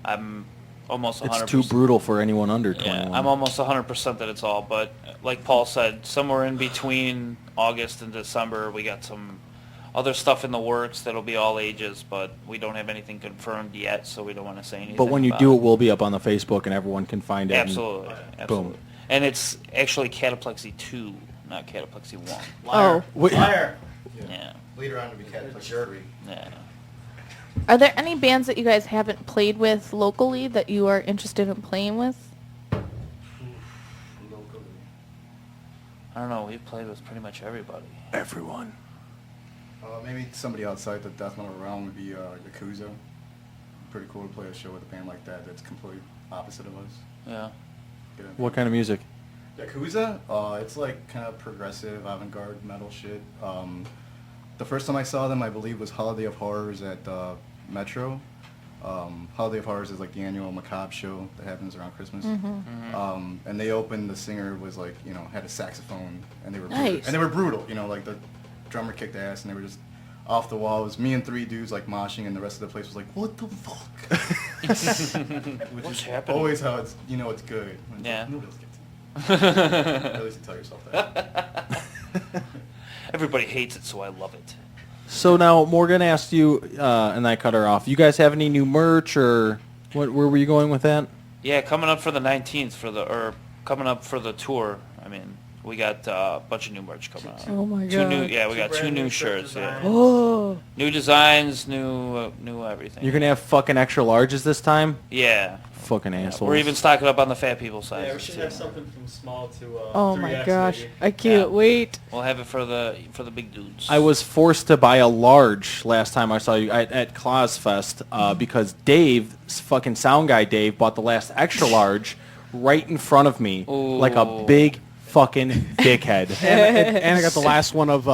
I'm almost 100%. It's too brutal for anyone under 21. Yeah, I'm almost 100% that it's all, but like Paul said, somewhere in between August and December, we got some other stuff in the works that'll be all ages, but we don't have anything confirmed yet, so we don't want to say anything. But when you about do, it will be up on the Facebook, and everyone can find it. Absolutely, and absolutely. Boom. And it's actually Kataplexy 2, not Kataplexy 1. Oh. Liar. Yeah. Later on to be Kataplexy 3. Yeah. Are there any bands that you guys haven't played with locally that you are interested in playing with? I don't know, we've played with pretty much everybody. Everyone. Maybe somebody outside the death metal realm would be Yakuza. Pretty cool to play a show with a band like that that's completely opposite of us. Yeah. What kind of music? Yakuza? It's like kind of progressive, avant-garde metal shit. The first time I saw them, I believe, was Holiday of Horrors at Metro. Holiday of Horrors is like the annual macabre show that happens around Christmas. And they opened, the singer was like, had a saxophone, and they were brutal. And they were brutal, like the drummer kicked ass, and they were just off the wall. It was me and 3 dudes like moshing, and the rest of the place was like, what the fuck? Which What's is happening? always how it's, it's good. When it's Yeah. like, nobody else gets it. At least you tell yourself that. Everybody hates it, so I love it. So now Morgan asked you, and I cut her off. You guys have any new merch, or where were you going with that? Yeah, coming up for the 19th coming up for the tour. I mean, we got a bunch of new merch coming out. Oh my We god. got 2 new shirts. Yeah. Oh. New designs, new everything. You're gonna have fucking extra larges this time? Yeah. Fucking assholes. We're even stocking up on the fat people side. Yeah, we should have something from small to Oh 3X my gosh. maybe. I can't wait. We'll have it for the big dudes. I was forced to buy a large last time I saw you at Claus Fest because Dave, fucking sound guy Dave, bought the last extra large right in front of me like a big fucking dickhead. and I got the last one of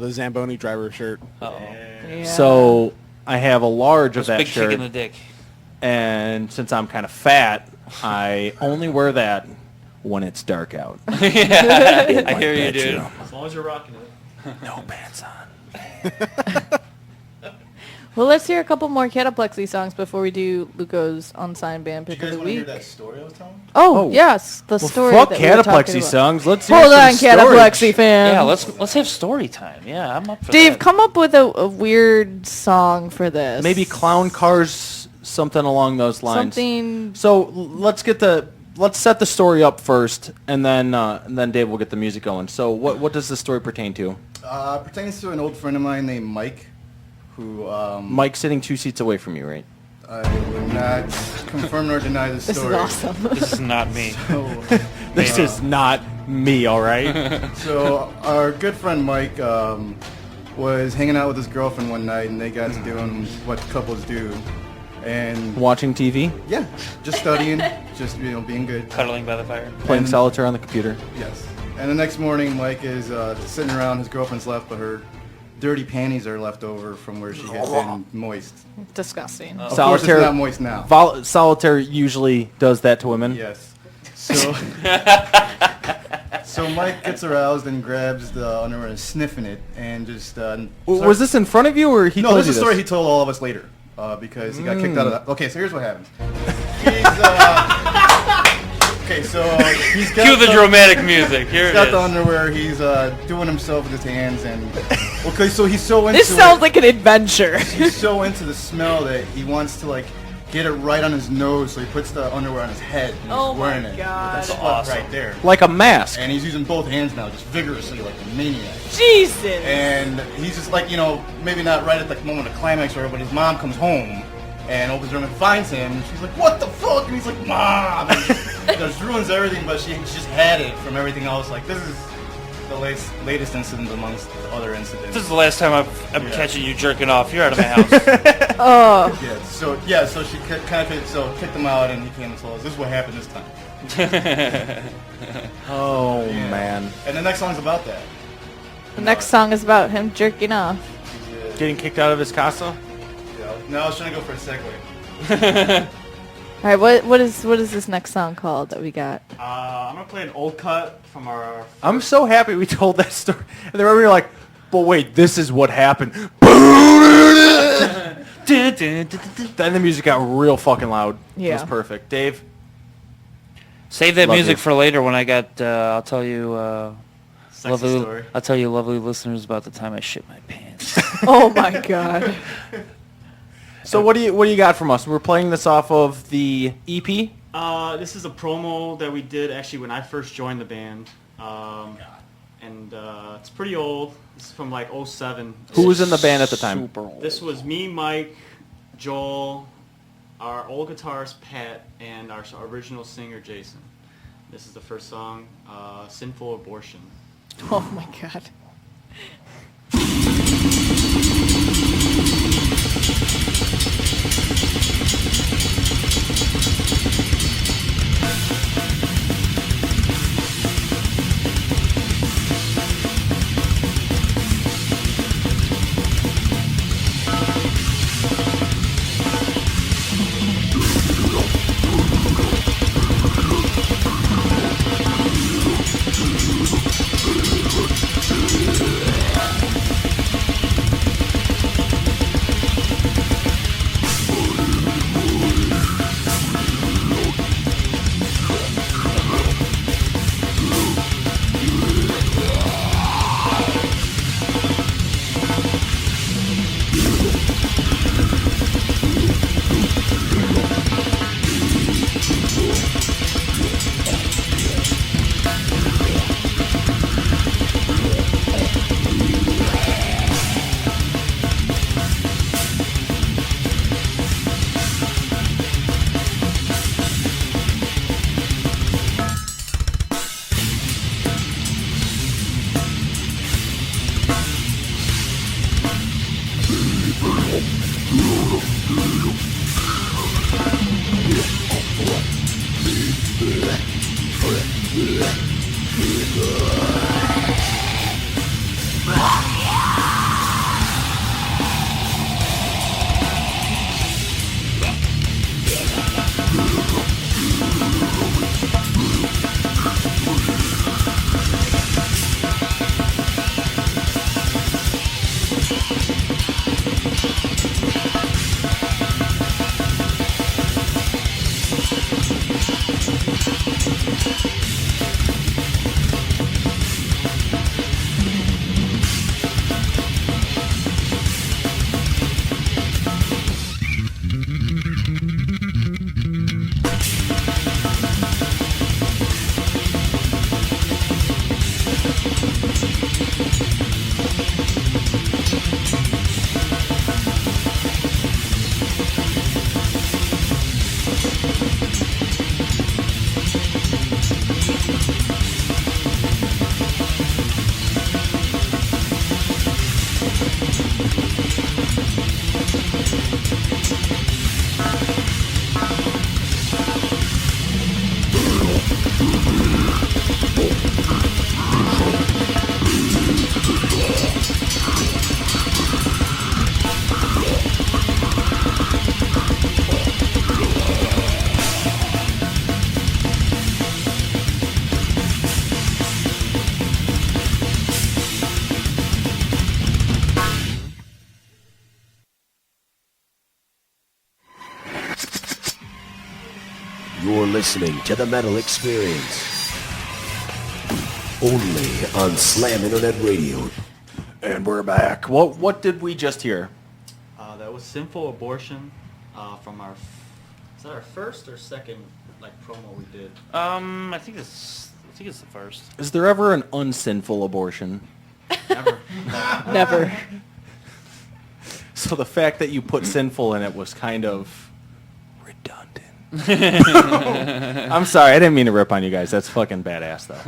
the Zamboni driver shirt. Yeah. So I have a large of that big shirt. kick in the dick. And since I'm kind of fat, I only wear that when it's dark out. Yeah, I hear you, dude. As long as you're rocking it. No pants on. Well, let's hear a couple more Kataplexy songs before we do Luco's unsigned band pick of the week. that story I was telling? Oh, yes, the story Fuck that we were talking Kataplexy about. songs. Let's hear Hold some on, Kataplexy stories. fans. Yeah, let's have story time. Yeah, I'm up for Dave, that. come up with a weird song for this. Maybe Clown Cars, something along those lines. Something. So let's set the story up first, and then Dave will get the music going. So what does the story pertain to? Pertains to an old friend of mine named Mike, who Mike's sitting 2 seats away from you, right? I would not confirm nor deny the This story. is awesome. This is not me. This is not me, all right? So our good friend Mike was hanging out with his girlfriend one night, and they got to doing what couples do. And Watching TV? yeah, just studying, just being good. Cuddling by the fire. Playing And- solitaire on the computer? Yes. And the next morning, Mike is sitting around. His girlfriend's left, but her dirty panties are left over from where she had been moist. Disgusting. Of course, it's not moist now. Solitaire usually does that to women. Yes. So, so Mike gets aroused and grabs the underwear and sniffing it, and just. Was this in front of you, or he No, told this you is a story he told all of us later, because he got kicked out of that. Okay, so here's what happens. Okay, so he's got Cue the dramatic music. Here He's it got is. the underwear. He's doing himself with his hands, and okay, so he's so into This sounds like an adventure. He's so into the smell that he wants to like He had it right on his nose, so he puts the underwear on his head and Oh he's my wearing it. God. That's awesome. right there. Like a mask. And he's using both hands now, just vigorously like a maniac. Jesus. And he's just like, maybe not right at the moment of climax or whatever, but his mom comes home and opens the room and finds him. And she's like, what the fuck? And he's like, Mom! And just ruins everything, but she just had it from everything else. Like, this is the latest incident amongst the other incidents. This is the last time I'm catching you jerking off. You're out of my house. Oh. So she kicked him out, and he came and told us, this is what happened this time. Oh, man. And the next song's about that. The next song is about him jerking off. Getting kicked out of his casa? Yeah, no, I was trying to go for a segue. All right, what is this next song called that we got? I'm gonna play an old cut from our. I'm so happy we told that story. And then we were like, but wait, this is what happened. Then the music got real fucking loud. It Yeah. was perfect. Dave? Save that Love music you. for later when I got, I'll tell you, Sexy story. I'll tell you lovely listeners about the time I shit my pants. Oh my God. So what do you got from us? We're playing this off of the EP? This is a promo that we did actually when I first joined the band. And it's pretty old. This is from like 07. Who was in the band at the time? Super old. This was me, Mike, Joel, our old guitarist Pat, and our original singer Jason. This is the first song, Sinful Abortion. Oh my God. You're listening to The Metal Experience. Only on Slam Internet Radio. And we're back. What did we just hear? That was Sinful Abortion from our Is that our first or second like promo we did? I think it's the first. Is there ever an unsinful abortion? Never. Never. So the fact that you put sinful in it was kind of redundant. I'm sorry, I didn't mean to rip on you guys. That's fucking badass, though.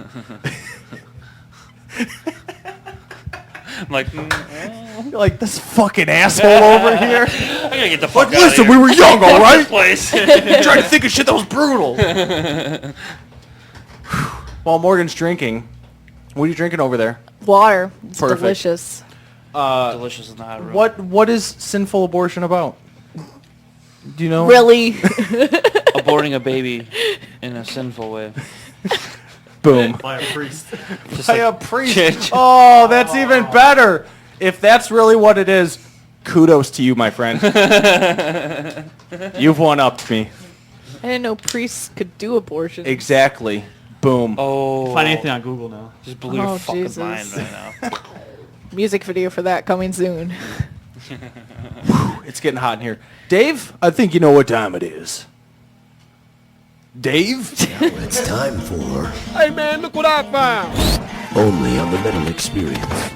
I'm like, You're like, this fucking asshole over here. I gotta get the fuck Like, out listen, of here. we were young, all Fuck right? this place. I'm trying to think of shit that was brutal. While Morgan's drinking, what are you drinking over there? Water. It's Perfect. delicious. Delicious in the hot room. What is sinful abortion about? Do you know? Really? Aborting a baby in a sinful way. Boom. By a priest. Just By like- a priest. Oh, that's even better. If that's really what it is, kudos to you, my friend. You've one-upped me. I didn't know priests could do abortions. Exactly. Boom. Oh. Find anything on Google now. Just blew your Oh, fucking Jesus. mind right now. Music video for that coming soon. It's getting hot in here. Dave, I think you know what time it is. Dave? It's time for Hey man, look what I found. Only on the Metal Experience.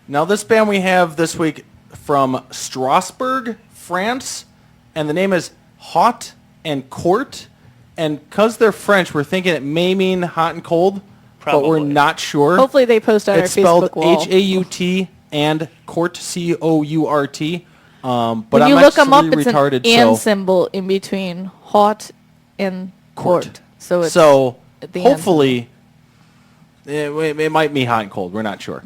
Now this band we have this week from Strasbourg, France, and the name is Hot and Court. And because they're French, we're thinking it may mean hot and cold, but we're Probably. not sure. Hopefully they post on It's our spelled Facebook wall. H-A-U-T and Court, C-O-U-R-T. But when I'm you look them up, actually it's retarded, an and so symbol in between hot and court. So it's so at the end. hopefully it might be hot and cold. We're not sure.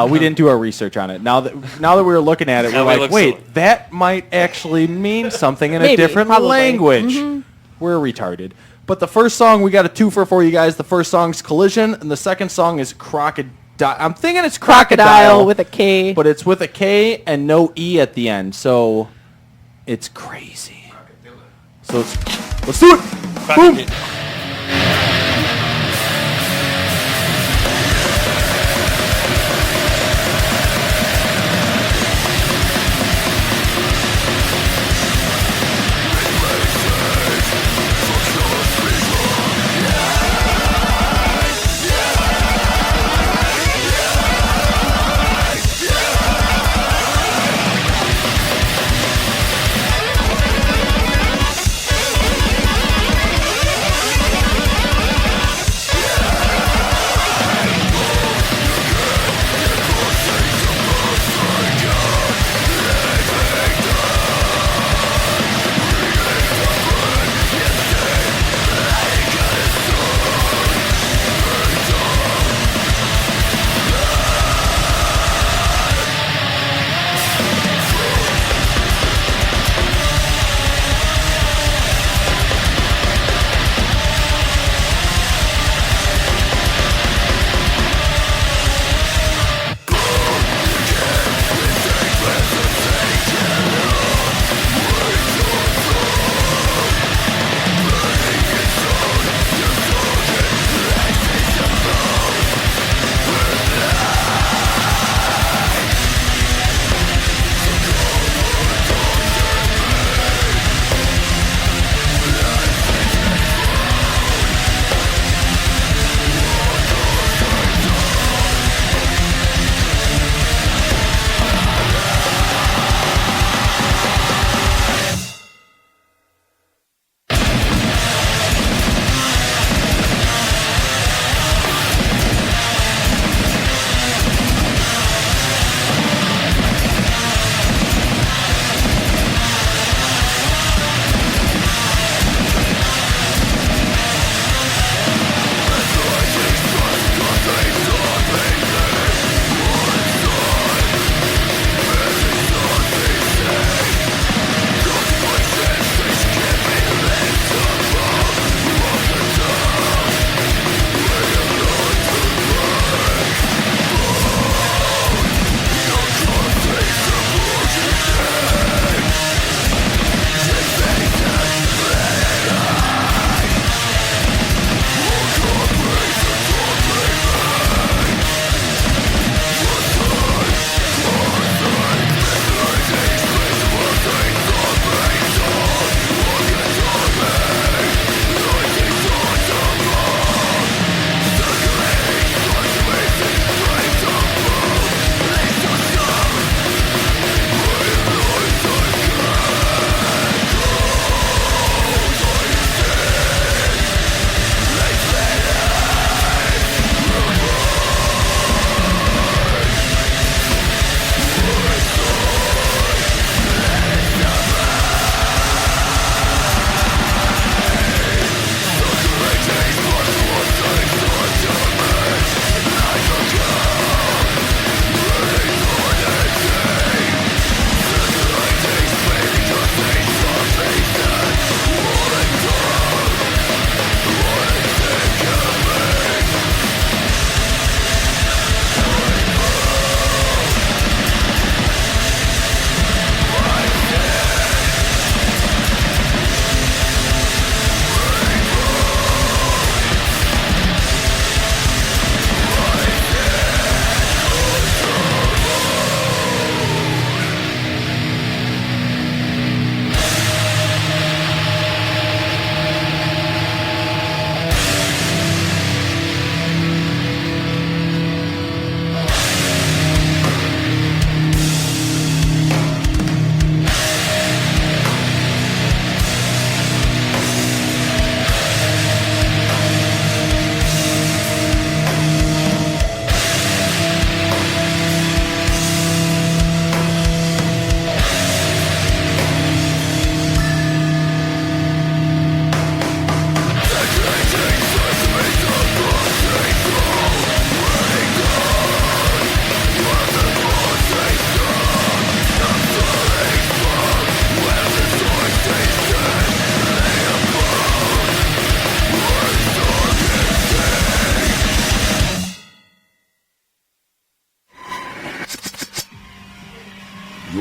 We didn't do our research on it. Now that we were looking at it, Now we're we like, look wait, silly. that might actually mean something in a Maybe, different probably. language. We're retarded. But the first song, we got a twofer for you guys. The first song's Collision, and the second song is Crocodile. I'm thinking it's crocodile with a K. but it's with a K and no E at the end, so it's crazy. So let's do it. Boom.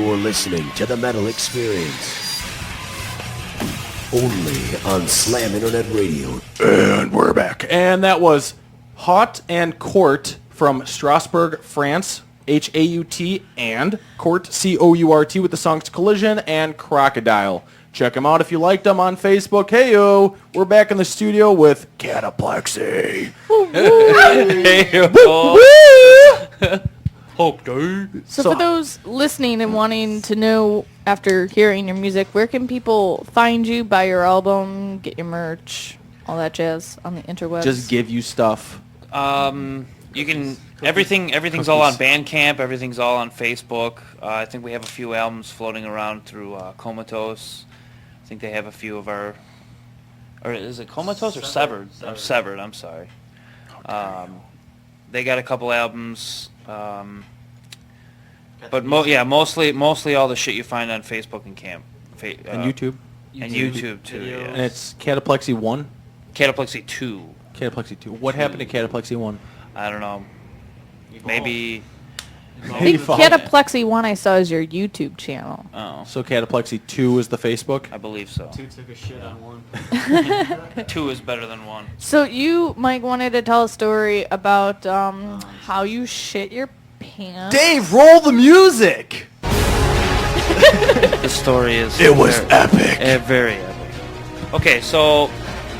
You're listening to The Metal Experience. Only on Slam Internet Radio. And we're back. And that was Haut and Court from Strasbourg, France. H-A-U-T and Court, C-O-U-R-T, with the songs Collision and Crocodile. Check them out if you liked them on Facebook. Hey-yo, we're back in the studio with Kataplexy. Hey-yo. Hope, dude. So for those listening and wanting to know after hearing your music, where can people find you, buy your album, get your merch, all that jazz on the interwebs? Just give you stuff. You can everything's all on Bandcamp. Everything's all on Facebook. I think we have a few albums floating around through Comatose. I think they have a few of our, or is it Comatose or Severed? Severed. I'm sorry. They got a couple albums. But mostly all the shit you find on Facebook and Camp. And YouTube. And YouTube too. Yeah. And it's Kataplexy 1? Kataplexy 2. Kataplexy 2. What happened to Kataplexy 1? I don't know. Maybe. I think Kataplexy 1 I saw is your YouTube channel. Oh. So Kataplexy 2 is the Facebook? I believe so. 2 took a shit on 1. 2 is better than 1. So you, Mike, wanted to tell a story about how you shit your pants. Dave, roll the music! The story is... It was epic. Very epic. Okay, so...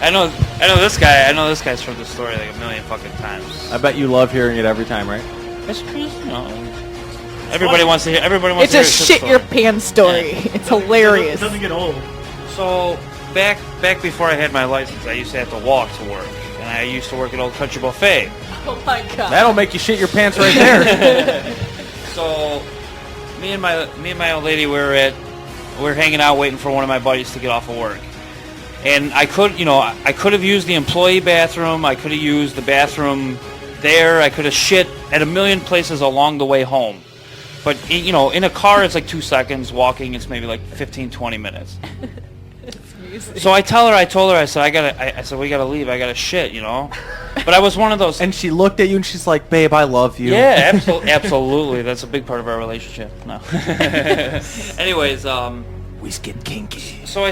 I know this guy. I know this guy's heard the story like a million fucking times. I bet you love hearing it every time, right? It's crazy, everybody wants to hear. Everybody wants it's to hear. It's a shit your pants story. Yeah. It's hilarious. It doesn't get old. So back before I had my license, I used to have to walk to work, and I used to work at Old Country Buffet. Oh my god. That'll make you shit your pants right there. So me and my old lady, we're hanging out waiting for one of my buddies to get off of work. And I could have used the employee bathroom. I could have used the bathroom there. I could have shit at a million places along the way home. But, in a car, it's like 2 seconds. Walking, it's maybe like 15, 20 minutes. So I told her, I said, we gotta leave. I gotta shit, But I was one of those. And she looked at you and she's like, babe, I love you. Yeah, absolutely. That's a big part of our relationship. No. Anyways, we get kinky. So I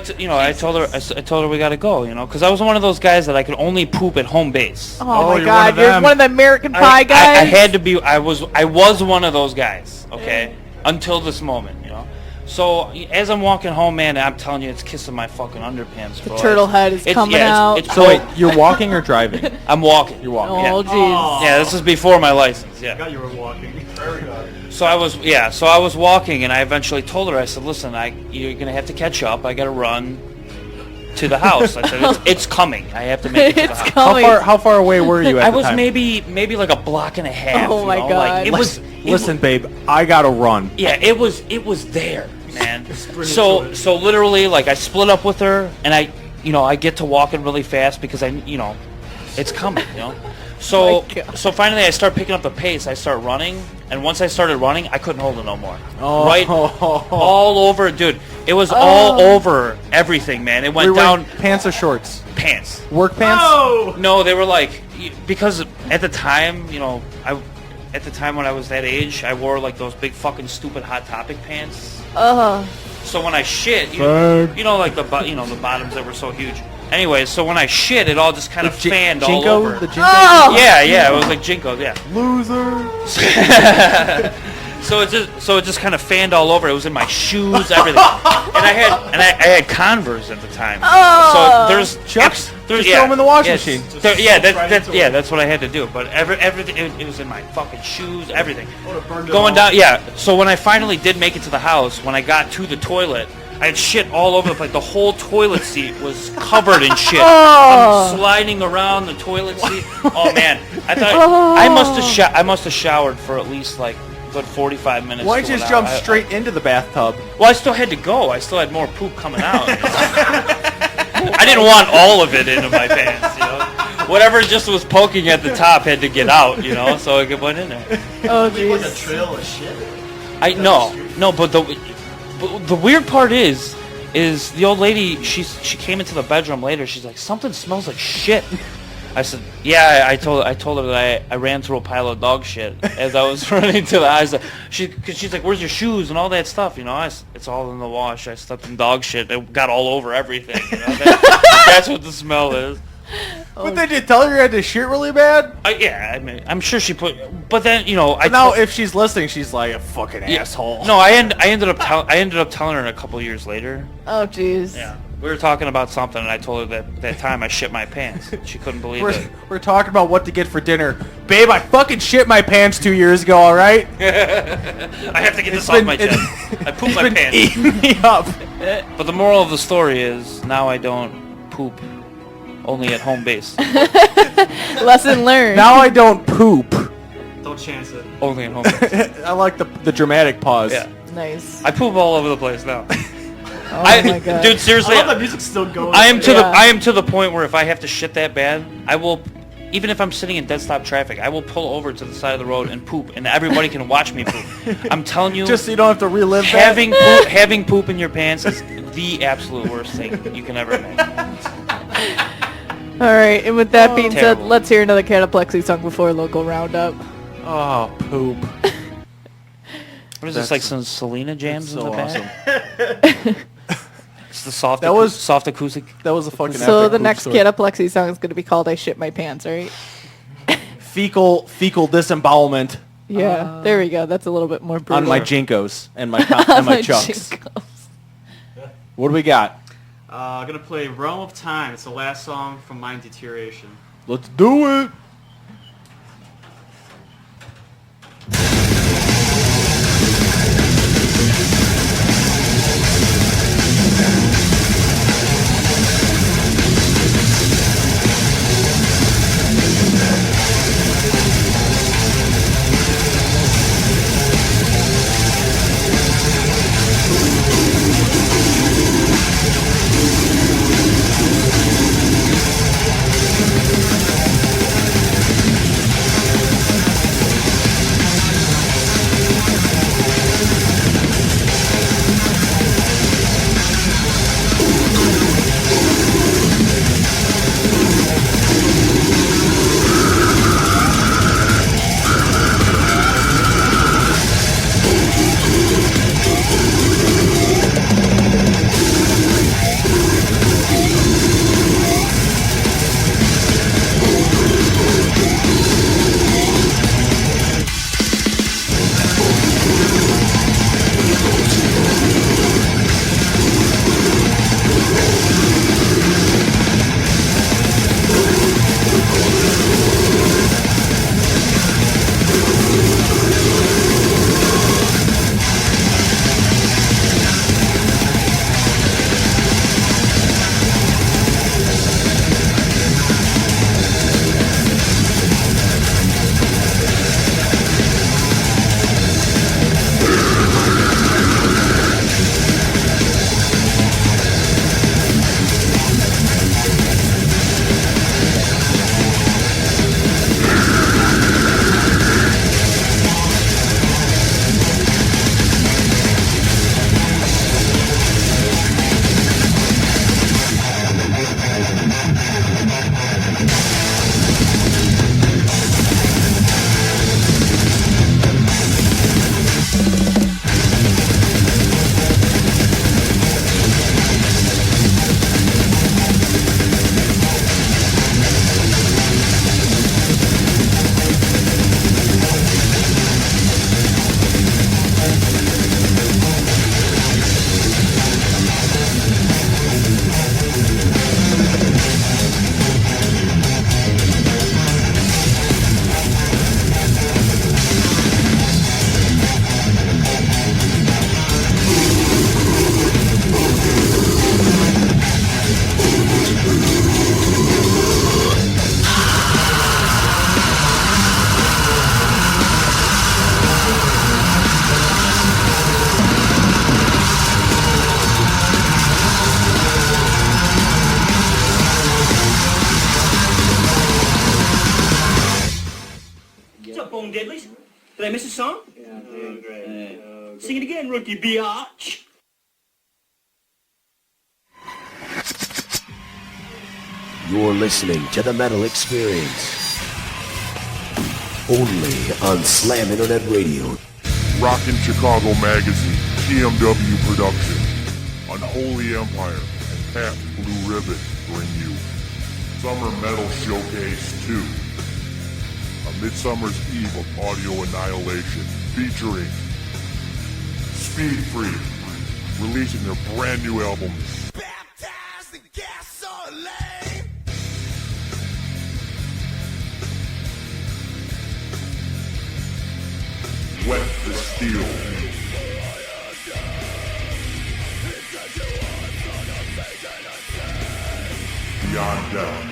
told her we gotta go, because I was one of those guys that I could only poop at home base. Oh my god, you're one of the American Pie guys. I had to be. I was one of those guys. Okay, until this moment, So as I'm walking home, man, I'm telling you, it's kissing my fucking underpants. The turtle head is coming out. So wait, you're walking or driving? I'm walking. You're walking. Oh jeez. Yeah, this is before my license. Yeah. I forgot you were walking. Very good. So I was walking, and I eventually told her, I said, listen, you're gonna have to catch up. I gotta run to the house. I said, it's coming. I have to make it to the house. Coming. How far away were you at the time? I was maybe like a block and a half. Oh my god. Like, listen, babe, I gotta run. Yeah, it was there, man. So literally, like, I split up with her, and I get to walking really fast because it's coming, So finally I start picking up the pace. I start running, and once I started running, I couldn't hold it no more. Oh. Right, all over, dude. It was all over everything, man. It went down. Pants or shorts? Pants. Work pants? Oh! No, they were like, because at the time, at the time when I was that age, I wore like those big fucking stupid Hot Topic pants. So when I shit, like the bottoms that were so huge. Anyways, so when I shit, it all just kind of fanned all over. The Jinko? Oh! Yeah, it was like Jinko, yeah. Loser. So it just kind of fanned all over. It was in my shoes, everything. And I had Converse at the time. Oh. So there's Chucks. Just throw them in the washing machine. That's what I had to do. But everything, it was in my fucking shoes, everything. Going down, yeah. So when I finally did make it to the house, when I got to the toilet, I had shit all over the place. The whole toilet seat was covered in shit. I'm sliding around the toilet seat. Oh man, I thought I must have showered for at least like a good 45 minutes. Why didn't you just jump straight into the bathtub? Well, I still had to go. I still had more poop coming out. I didn't want all of it into my pants. Whatever just was poking at the top had to get out. So it went in there. Oh Like a jeez. trail of shit. But the weird part is the old lady, she came into the bedroom later. She's like, something smells like shit. I said, yeah. I told her that I ran through a pile of dog shit as I was running to the eyes. Cause she's like, where's your shoes and all that stuff? You know, it's all in the wash. I stepped in dog shit. It got all over everything. You know? That's what the smell is. But then you tell her you had to shit really bad? Yeah, I mean, I'm sure she put. But then now if she's listening, she's like a fucking asshole. No, I ended up telling her a couple years later. Oh, jeez. Yeah. We were talking about something, and I told her that time I shit my pants. She couldn't believe it. We're talking about what to get for dinner. Babe, I fucking shit my pants 2 years ago, all right? I have to get this off my chest. I pooped my pants. Eating me up. But the moral of the story is, now I don't poop only at home base. Lesson learned. Now I don't poop. Don't chance it. Only at home base. I like the dramatic pause. Yeah. Nice. I poop all over the place now. Oh my god. Dude, seriously, I love that music's still going. I am to the point where if I have to shit that bad, I will, even if I'm sitting in dead stop traffic, I will pull over to the side of the road and poop, and everybody can watch me poop. I'm telling you, Just so you don't have to relive having poop in your pants is the absolute worst thing you can ever imagine. All right, and with that being Terrible. said, let's hear another Kataplexy song before local roundup. Oh, poop. What is this, like some Selena jams in the back? Awesome. It's the soft, soft acoustic. That was a fucking So epic the poop next story. Kataplexy song is going to be called "I Shit My Pants," right? Fecal disembowelment Yeah, there we go. That's a little bit more brutal. on my Jinkos and my and my Chucks. Jinkos. What do we got? I'm gonna play "Realm of Time." It's the last song from Mind Deterioration. Let's do it. Bone Deadlies. Did I miss a song? Yeah, great. Sing it again, rookie biatch. You're listening to the Metal Experience. Only on Slam Internet Radio. Rockin' Chicago Magazine, TMW Production, Unholy Empire, and Pat Blue Ribbon bring you Summer Metal Showcase 2. A Midsummer's Eve of audio annihilation, featuring Speed Freak, releasing their brand new album, Baptized in Gasoline. Wet the Steel. Beyond Death.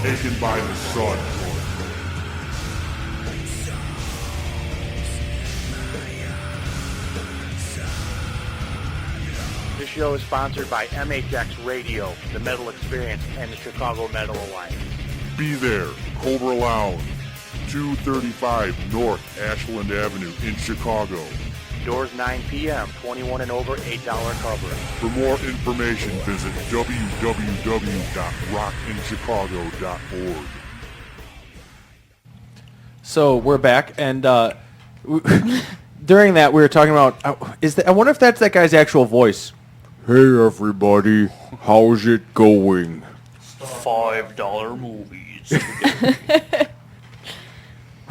Taken by the Sun. This show is sponsored by MHX Radio, the Metal Experience, and the Chicago Metal Alliance. Be there, Cobra Lounge, 235 North Ashland Avenue in Chicago. Doors 9 p.m., 21 and over, $8 cover. For more information, visit www.rockinchicago.org. So we're back, and during that we were talking about, I wonder if that's that guy's actual voice. Hey everybody, how's it going? $5 movies.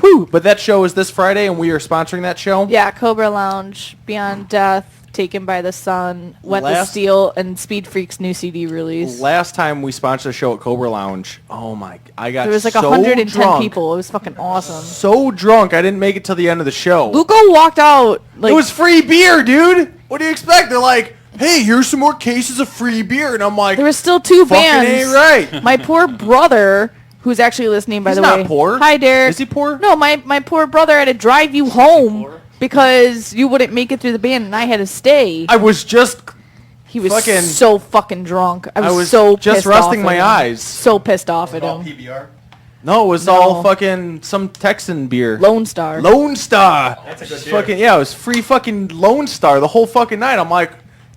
Whew, but that show is this Friday, and we are sponsoring that show? Yeah, Cobra Lounge, Beyond Death, Taken by the Sun, Wet the Steel, and Speed Freak's new CD release. Last time we sponsored a show at Cobra Lounge, oh my, I got There was like so 110 drunk. people. It was fucking awesome. So drunk, I didn't make it till the end of the show. Luco walked out. Like, it was free beer, dude. What do you expect? They're like, hey, here's some more cases of free beer. And I'm like, there was still two fucking bands. ain't right. My poor brother, who's actually listening, by He's the not way. poor. Hi, Derek. Is he poor? No, my poor brother had to drive you home because you wouldn't make it through the band, and I had to stay. I was just He was fucking- so fucking drunk. I was so so just pissed resting off my at him. eyes. So pissed off at him. PBR? No, it was all fucking some Texan beer. Lone Star. Lone Star. That's a good It's beer. fucking, yeah, it was free fucking Lone Star the whole fucking night. I'm like,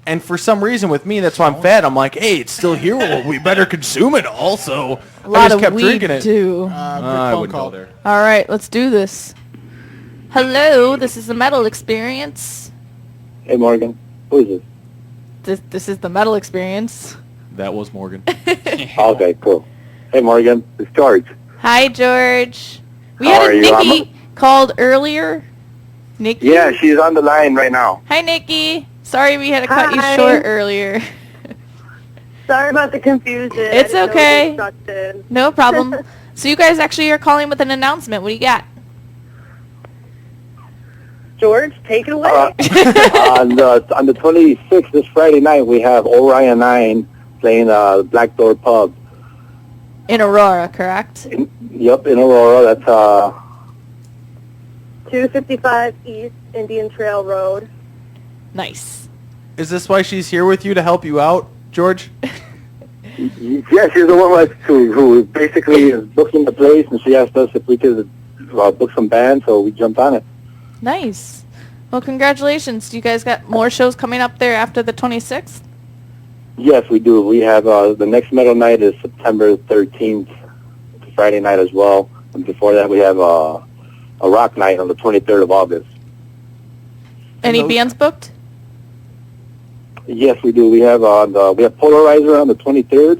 and for some reason with me, that's why I'm fat. I'm like, hey, it's still here. Well, we better consume it also. A lot I just of kept weed, drinking it. too. I wouldn't go there. All right, let's do this. Hello, this is the Metal Experience. Hey, Morgan. Who is this? This is the Metal Experience. That was Morgan. Okay, cool. Hey, Morgan. It's George. Hi, George. We How had are a you? Nikki called earlier. Nikki? Yeah, she's on the line right now. Hi, Nikki. Sorry we had to cut Hi. you short earlier. Sorry about the confusion. It's I didn't know okay. it was constructed. No problem. So you guys actually are calling with an announcement. What do you got? George, take it away. On the 26th, this Friday night, we have Orion 9 playing Black Door Pub. In Aurora, correct? Yep, in Aurora. That's 255 East Indian Trail Road. Nice. Is this why she's here with you to help you out, George? Yeah, she's the one who basically is booking the place, and she asked us if we could book some bands, so we jumped on it. Nice. Well, congratulations. Do you guys got more shows coming up there after the 26th? Yes, we do. We have the next metal night is September 13th, Friday night as well. And before that, we have a rock night on the 23rd of August. Any bands booked? Yes, we do. We have Polarizer on the 23rd,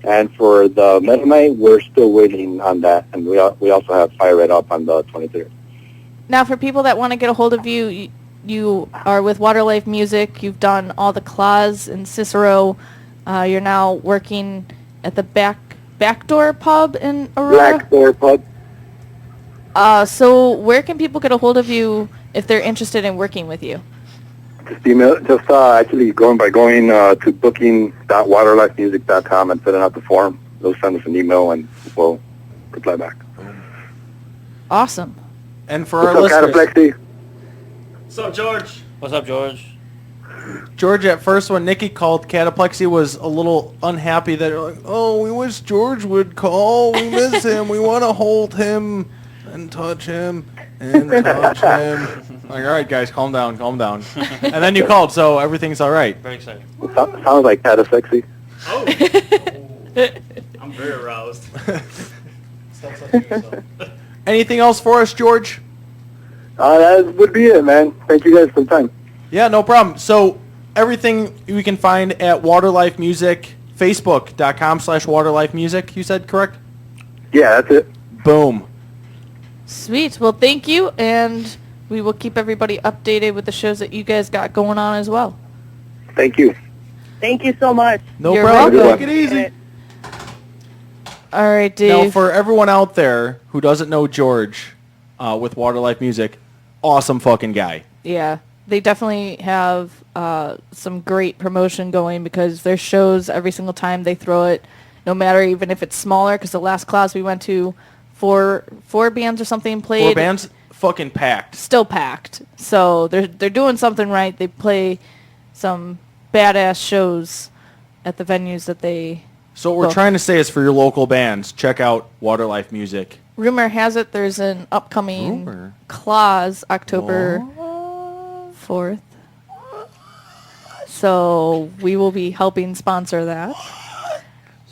and for the metal night, we're still waiting on that. And we also have Fire Red Up on the 23rd. Now, for people that want to get a hold of you, you are with Waterlife Music. You've done all the Claws and Cicero. You're now working at the Backdoor Pub in Aurora. Blackdoor Pub. So where can people get a hold of you if they're interested in working with you? Just email. Actually going to booking.waterlifemusic.com and filling out the form. They'll send us an email and we'll reply back. Awesome. And for What's our up, listeners, Kataplexy? What's up, George? What's up, George? George, at first when Nikki called, Kataplexy was a little unhappy that, like, oh, we wish George would call. We miss him. We want to hold him and touch him. And touch him. Like, all right, guys, calm down, calm down. And then you called, so everything's all right. Very exciting. Sounds like Kataplexy. Oh. I'm very aroused. Stop touching yourself. Anything else for us, George? That would be it, man. Thank you guys for the time. Yeah, no problem. So everything we can find at Waterlife Music, Facebook.com/WaterlifeMusic, you said, correct? Yeah, that's it. Boom. Sweet. Well, thank you, and we will keep everybody updated with the shows that you guys got going on as well. Thank you. Thank you so much. No You're problem. welcome. Take it easy. All right, Now, Dave. for everyone out there who doesn't know George with Waterlife Music, awesome fucking guy. Yeah, they definitely have some great promotion going because their shows, every single time they throw it, no matter even if it's smaller, because the last class we went to, four bands or something played. 4 bands, fucking packed. Still packed. So they're doing something right. They play some badass shows at the venues that they... So what we're trying to say is for your local bands, check out Waterlife Music. Rumor has it there's an upcoming clause October 4th. So we will be helping sponsor that.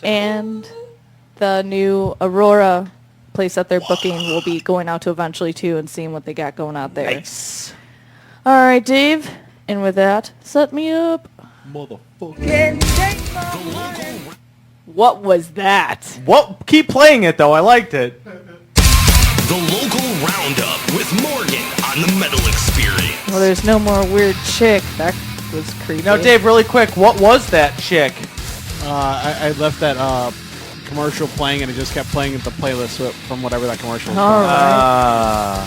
And the new Aurora place that they're booking will be going out to eventually too and seeing what they got going out there. Nice. All right, Dave. And with that, set me up. Motherfucker. What was that? What? Keep playing it, though. I liked it. The local roundup with Morgan on the Metal Experience. Well, there's no more weird chick. That was creepy. Now, Dave, really quick, what was that chick? I left that commercial playing, and it just kept playing the playlist from whatever that commercial was. All right.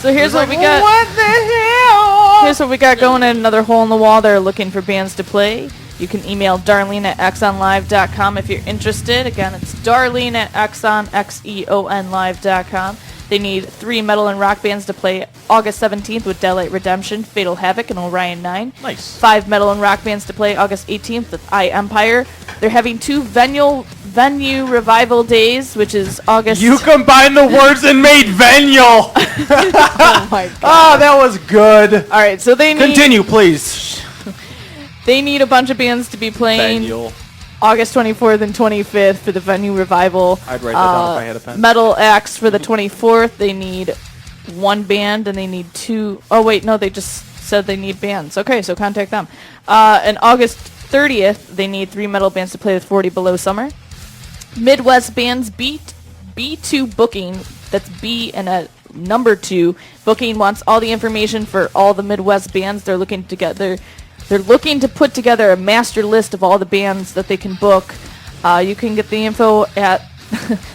So here's what we got. What the hell? Here's what we got going at another hole in the wall. They're looking for bands to play. You can email Darlene at exonlive.com if you're interested. Again, it's Darlene at exonlive.com. They need 3 metal and rock bands to play August 17th with Daylight Redemption, Fatal Havoc, and Orion 9. Nice. 5 metal and rock bands to play August 18th with I Empire. They're having 2 venue revival days, which is August... You combined the words and made venue. Oh, my God. Oh, that was good. All right, so they need... Continue, please. They need a bunch of bands to be playing Venue. August 24th and 25th for the venue revival. I'd write that down if I had a pen. Metal acts for the 24th. They need 1 band and they need 2... Oh, wait, no, they just said they need bands. Okay, so contact them. And August 30th, they need 3 metal bands to play with 40 Below Summer. Midwest bands B2 Booking, that's B and a number 2. Booking wants all the information for all the Midwest bands. They're looking to put together a master list of all the bands that they can book. You can get the info at...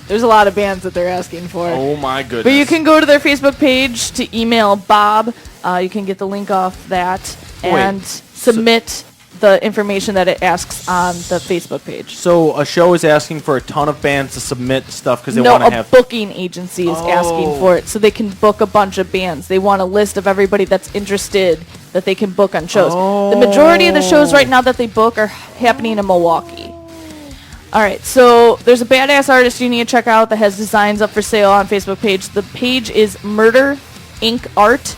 There's a lot of bands that they're asking for. Oh, my goodness. But you can go to their Facebook page to email Bob. You can get the link off that and submit the information that it asks on the Facebook page. So a show is asking for a ton of bands to submit stuff because they want to have... No, a booking agency is asking for it so they can book a bunch of bands. They want a list of everybody that's interested that they can book on shows. The majority of the shows right now that they book are happening in Milwaukee. All right, so there's a badass artist you need to check out that has designs up for sale on Facebook page. The page is Murder Inc. Art.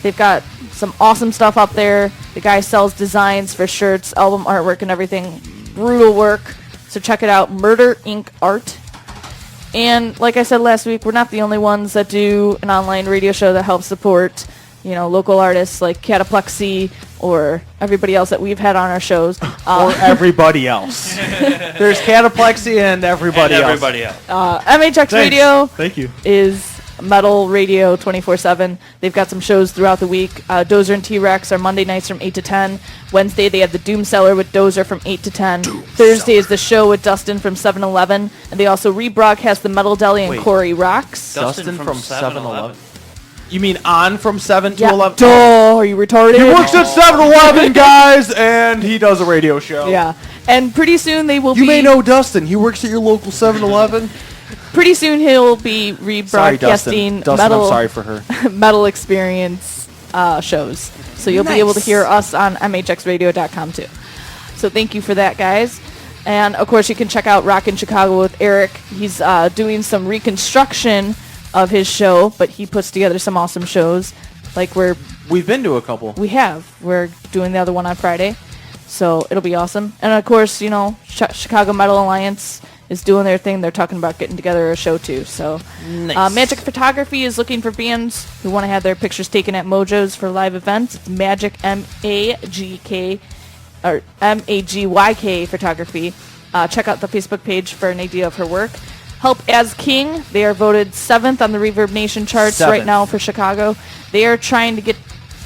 They've got some awesome stuff up there. The guy sells designs for shirts, album artwork, and everything. Brutal work. So check it out, Murder Inc. Art. And like I said last week, we're not the only ones that do an online radio show that helps support, local artists like Kataplexy or everybody else that we've had on our shows. Or everybody else. There's Kataplexy and everybody else. MHX Thanks. Radio Thank you. is Metal Radio 24/7. They've got some shows throughout the week. Dozer and T-Rex are Monday nights from 8 to 10. Wednesday they have the Doom Cellar with Dozer from 8 to 10. Thursday is the show with Dustin from 7-Eleven. And they also rebroadcast the Metal Deli and Corey Rocks. Dustin from 7-Eleven? You mean on from 7 to 11? Duh, are you retarded? He works at 7-Eleven, guys, and he does a radio show. Yeah. And pretty soon they will You may know Dustin. He works at your local 7-Eleven. Pretty soon he'll be rebroadcasting Sorry, Dustin, Metal, I'm sorry for her. Metal Experience shows. So you'll be able to hear us on mhxradio.com too. So thank you for that, guys. And of course you can check out Rockin' Chicago with Eric. He's doing some reconstruction of his show, but he puts together some awesome shows. Like we've been to a couple. We're doing the other one on Friday, so it'll be awesome. And of course, Chicago Metal Alliance is doing their thing. They're talking about getting together a show too. So Nice. Magic Photography is looking for bands who want to have their pictures taken at Mojo's for live events. It's Magic MAGK or MAGYK Photography. Check out the Facebook page for an idea of her work. Help As King. They are voted 7th on the Reverb Nation charts right 7th. now for Chicago. They are trying to get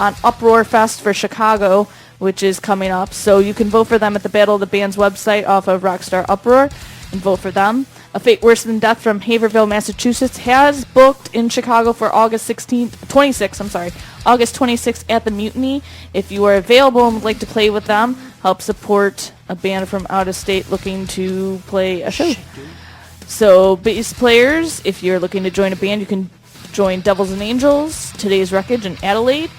on Uproar Fest for Chicago, which is coming up. So you can vote for them at the Battle of the Bands website off of Rockstar Uproar and vote for them. A Fate Worse Than Death from Haverhill, Massachusetts has booked in Chicago for August 26th at the Mutiny. If you are available and would like to play with them, help support a band from out of state looking to play a show. So bass players, if you're looking to join a band, you can join Devils and Angels, Today's Wreckage, and Adelaide.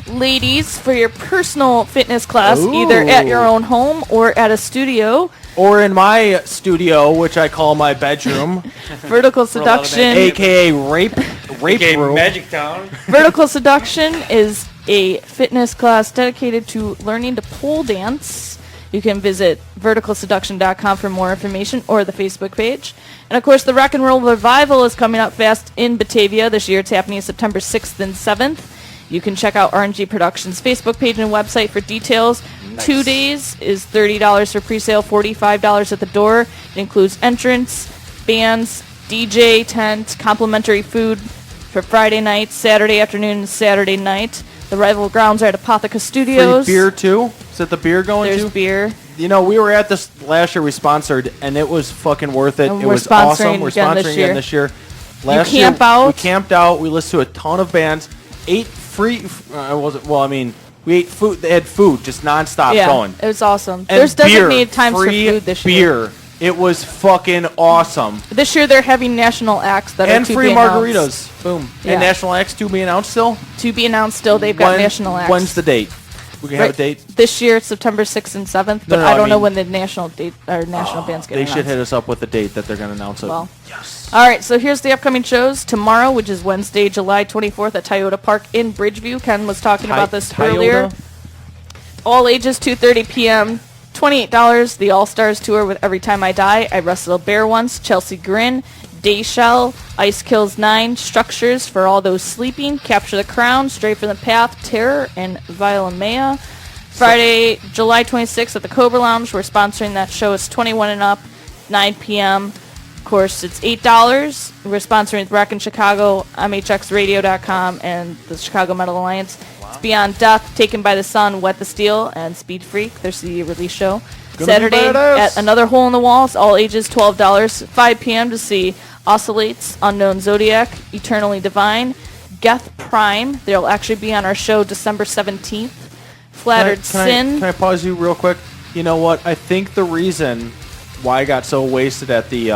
Ladies, for your personal fitness class, either at your own home or at a studio, Or in my studio, which I call my bedroom. Vertical Seduction, a.k.a. rape AKA room. Magic Town. Vertical Seduction is a fitness class dedicated to learning to pole dance. You can visit verticalseduction.com for more information or the Facebook page. And of course, the Rock and Roll Revival is coming up fast in Batavia this year. It's happening September 6th and 7th. You can check out RNG Productions' Facebook page and website for details. Nice. 2 days is $30 for pre-sale, $45 at the door. It includes entrance, bands, DJ, tent, complimentary food for Friday night, Saturday afternoon, and Saturday night. The rival grounds are at Apotheca Studios. Free beer too? Is that the beer going There's to? beer. We were at this last year. We sponsored, and it was fucking worth it. And It we're was awesome. sponsoring We're again sponsoring this again year. this year. You Last camp year, out? We camped out. We listened to a ton of bands. Ate free. We ate food. They had food just nonstop Yeah, going. it was awesome. And There's beer, designated times for free food this year. beer. It was fucking awesome. This year they're having national acts that And are to free be margaritas. announced. Boom. Yeah. And national acts to be announced still? To be announced still. They've got national acts. When's the date? We can have a date? This year it's September 6th and 7th, but No, I don't know mean- when the national date or national bands get They announced. should hit us up with the date that they're going to announce it. Well, all right, so here's the upcoming shows. Tomorrow, which is Wednesday, July 24th at Toyota Park in Bridgeview. Ken was talking about this earlier. All ages, 2:30 p.m., $28. The All-Stars Tour with Every Time I Die. I Wrestled a Bear Once, Chelsea Grin, Dayshell, Ice Kills 9, Structures for all those sleeping, Capture the Crown, Straight from the Path, Terror, and Violomea. Friday, July 26th at the Cobra Lounge. We're sponsoring that show. It's 21 and up, 9 p.m. Of course, it's $8. We're sponsoring with Rock in Chicago, MHXRadio.com, and the Chicago Metal Alliance. It's Beyond Death, Taken by the Sun, Wet the Steel, and Speed Freak. There's the release show. Gonna be Saturday badass. at Another Hole in the Wall. It's all ages, $12. 5 p.m. to see Oscillates, Unknown Zodiac, Eternally Divine, Geth Prime. They'll actually be on our show December 17th. Flattered Sin. Can I pause you real quick? You know what? I think the reason why I got so wasted at the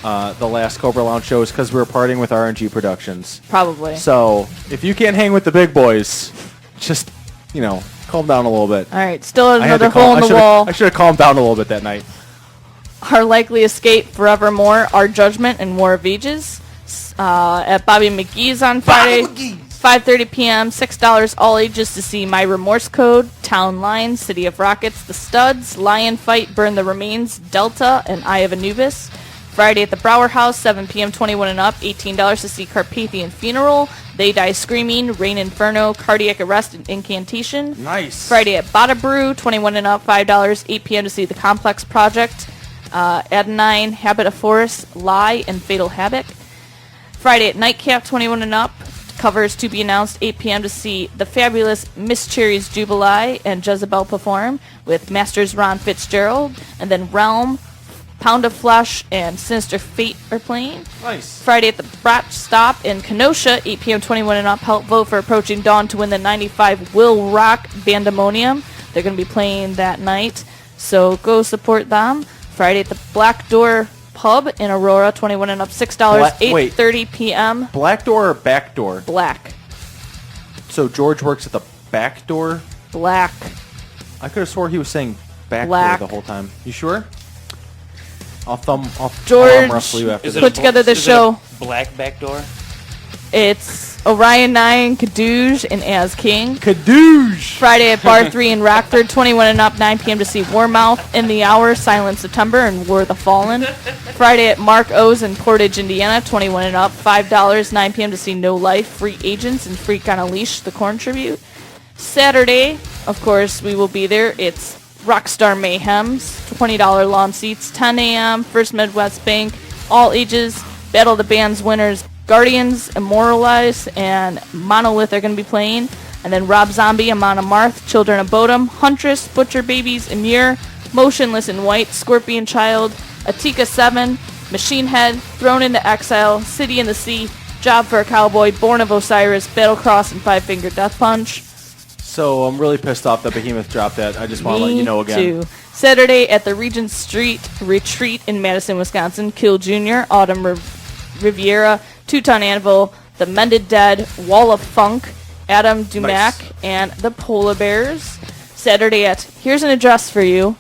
last Cobra Lounge show is because we were partying with RNG Productions. Probably. So if you can't hang with the big boys, just calm down a little bit. All right, still I had another to calm- hole in I the should've- wall. I should have calmed down a little bit that night. Our Likely Escape, Forevermore, Our Judgment, and War of Ages. At Bobby McGee's on Friday. 5:30 p.m., $6 all ages to see My Remorse Code, Town Line, City of Rockets, The Studs, Lion Fight, Burn the Remains, Delta, and Eye of Anubis. Friday at the Brower House, 7 p.m., 21 and up, $18 to see Carpathian Funeral, They Die Screaming, Rain Inferno, Cardiac Arrest, and Incantation. Nice. Friday at Bada Brew, 21 and up, $5, 8 p.m. to see The Complex Project, Adenine, Habit of Forest, Lie, and Fatal Havoc. Friday at Nightcap, 21 and up, covers to be announced, 8 p.m. to see the fabulous Miss Cherry's Jubilee and Jezebel perform with Masters Ron Fitzgerald, and then Realm, Pound of Flesh, and Sinister Fate are playing. Nice. Friday at the Brat Stop in Kenosha, 8 p.m. 21 and up. Help vote for Approaching Dawn to win the 95 Will Rock Bandemonium. They're going to be playing that night, so go support them. Friday at the Black Door Pub in Aurora, 21 and up, $6, 8:30 p.m. Black door or back door? Black. So George works at the back door? Black. I could have swore he was saying back Black. door the whole time. You sure? I'll arm George wrestle you after put this. together this is it a show. Black Backdoor. It's Orion 9, Kadoosh, and As King. Kadoosh! Friday at Bar 3 in Rockford, 21 and up, 9 p.m. to see Warmouth, In the Hour, Silent September, and War of the Fallen. Friday at Mark O's in Portage, Indiana, 21 and up, $5, 9 p.m. to see No Life, Free Agents, and Freak on a Leash, the Korn Tribute. Saturday, of course, we will be there. It's Rockstar Mayhems, $20 lawn seats, 10 a.m., First Midwest Bank, all ages, Battle of the Bands winners, Guardians, Immortalize, and Monolith are going to be playing. And then Rob Zombie, Amon Amarth, Children of Bodom, Huntress, Butcher Babies, Emir, Motionless in White, Scorpion Child, Atika 7, Machine Head, Thrown into Exile, City in the Sea, Job for a Cowboy, Born of Osiris, Battlecross, and Five Finger Death Punch. So I'm really pissed off that Behemoth dropped that. I just want to let you know again. Too. Saturday at the Regent Street Retreat in Madison, Wisconsin, Kill Jr., Autumn Riviera, Two-Ton Anvil, The Mended Dead, Wall of Funk, Adam Dumac, and the Polar Bears. Saturday at, here's an address for you,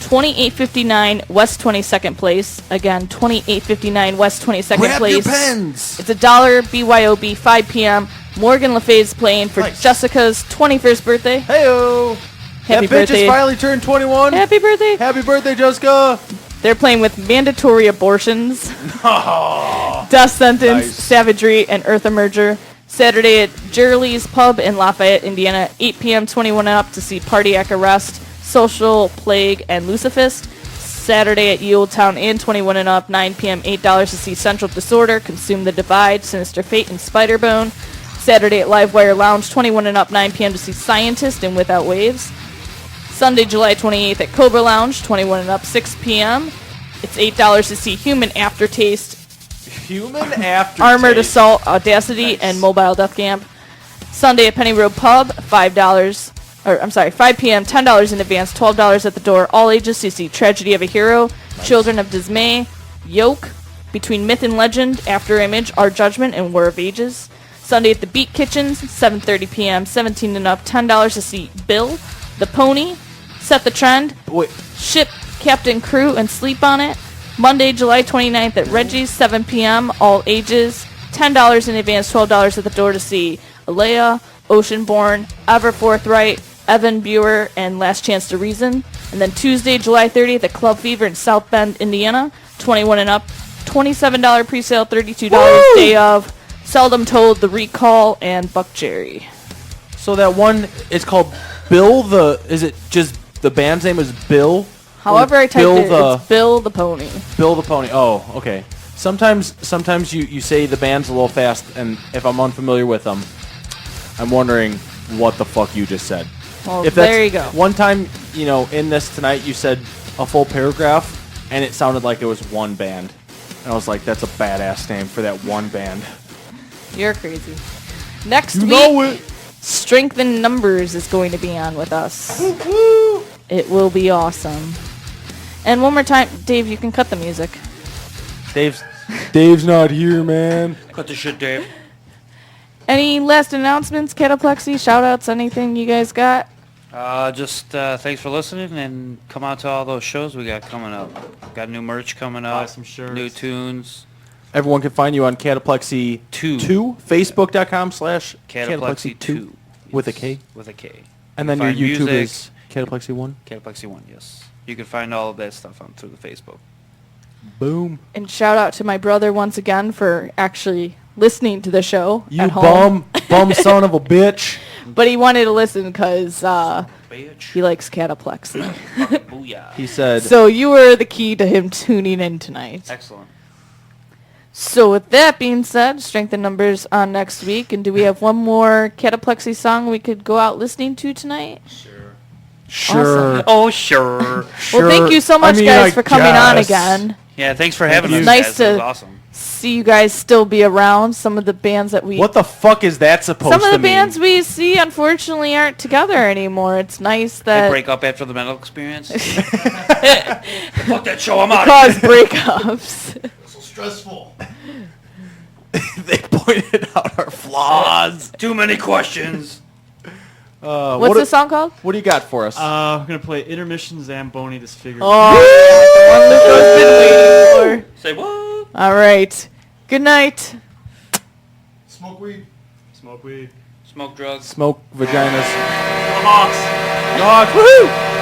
2859 West 22nd Place. Again, 2859 West 22nd Grab Place. your pens! It's $1, BYOB, 5 p.m. Morgan Le Fay's playing for Jessica's 21st birthday. Heyo! Happy that bitch birthday. has finally turned 21. Happy birthday. Happy birthday, Jessica. They're playing with Mandatory Abortions, Death Sentence, Nice. Savagery, and Earth Emerger. Saturday at Jerley's Pub in Lafayette, Indiana, 8 p.m., 21 and up to see Pardiac Arrest, Social Plague, and Lucifist. Saturday at Ye Old Town Inn, 21 and up, 9 p.m., $8 to see Central Disorder, Consume the Divide, Sinister Fate, and Spiderbone. Saturday at Livewire Lounge, 21 and up, 9 p.m. to see Scientist and Without Waves. Sunday, July 28th at Cobra Lounge, 21 and up, 6 p.m. It's $8 to see Human Aftertaste, Human Aftertaste. Armored Assault, Audacity, and Mobile Death Camp. Sunday at Penny Road Pub, $5 p.m., $10 in advance, $12 at the door. All ages to see Tragedy of a Hero, Children of Dismay, Yoke, Between Myth and Legend, After Image, Our Judgment, and War of Ages. Sunday at the Beat Kitchens, 7:30 p.m., 17 and up, $10 to see Bill, The Pony, Set the Trend, Ship, Captain Crew, and Sleep on It. Monday, July 29th at Reggie's, 7 p.m., all ages, $10 in advance, $12 at the door to see Alea, Oceanborn, Ever Forthright, Evan Buer, and Last Chance to Reason. And then Tuesday, July 30th at Club Fever in South Bend, Indiana, 21 and up, $27 presale, $32 day of, Seldom Told, The Recall, and Buck Jerry. So that one, it's called Bill the... Is it just the band's name is Bill? However I typed it's Bill the Pony. Bill the Pony. Oh, okay. Sometimes you say the band's a little fast, and if I'm unfamiliar with them, I'm wondering what the fuck you just said. Well, If there you go. One time, in this tonight, you said a full paragraph, and it sounded like it was one band. And I was like, that's a badass name for that one band. You're crazy. Next You week, know it. Strength in Numbers is going to be on with us. It will be awesome. And one more time, Dave, you can cut the music. Dave's not here, man. Cut the shit, Dave. Any last announcements, Kataplexy, shout-outs, anything you guys got? Just thanks for listening, and come out to all those shows we got coming up. Got new merch coming up, Buy some shirts. new tunes. Everyone can find you on Kataplexy 2, Facebook.com/Kataplexy2 with a K. With a K. And then your YouTube is Kataplexy 1? Kataplexy 1, yes. You can find all of that stuff on through the Facebook. Boom. And shout out to my brother once again for actually listening to the show You at home. bum son of a bitch. But he wanted to listen because he likes Kataplexy. Booyah. He said... So you were the key to him tuning in tonight. Excellent. So with that being said, Strength in Numbers on next week. And do we have one more Kataplexy song we could go out listening to tonight? Sure. Awesome. Oh, sure. Well, thank you so much, guys, for coming on again. Yeah, thanks for having us, Nice guys. That was to awesome. see you guys still be around. Some of the bands that we... What the fuck is that supposed to mean? Some of the bands we see, unfortunately, aren't together anymore. It's nice They that... break up after the mental experience. Fuck that show, I'm out. Cause breakups. So stressful. They pointed out our flaws. Too many questions. What's the song called? What do you got for us? I'm going to play Intermission Zamboni Disfigured. Oh, that's the one that Joe's been waiting for. Say what? All right. Good night. Smoke weed. Smoke weed. Smoke drugs. Smoke vaginas. Go Hawks. God, woohoo!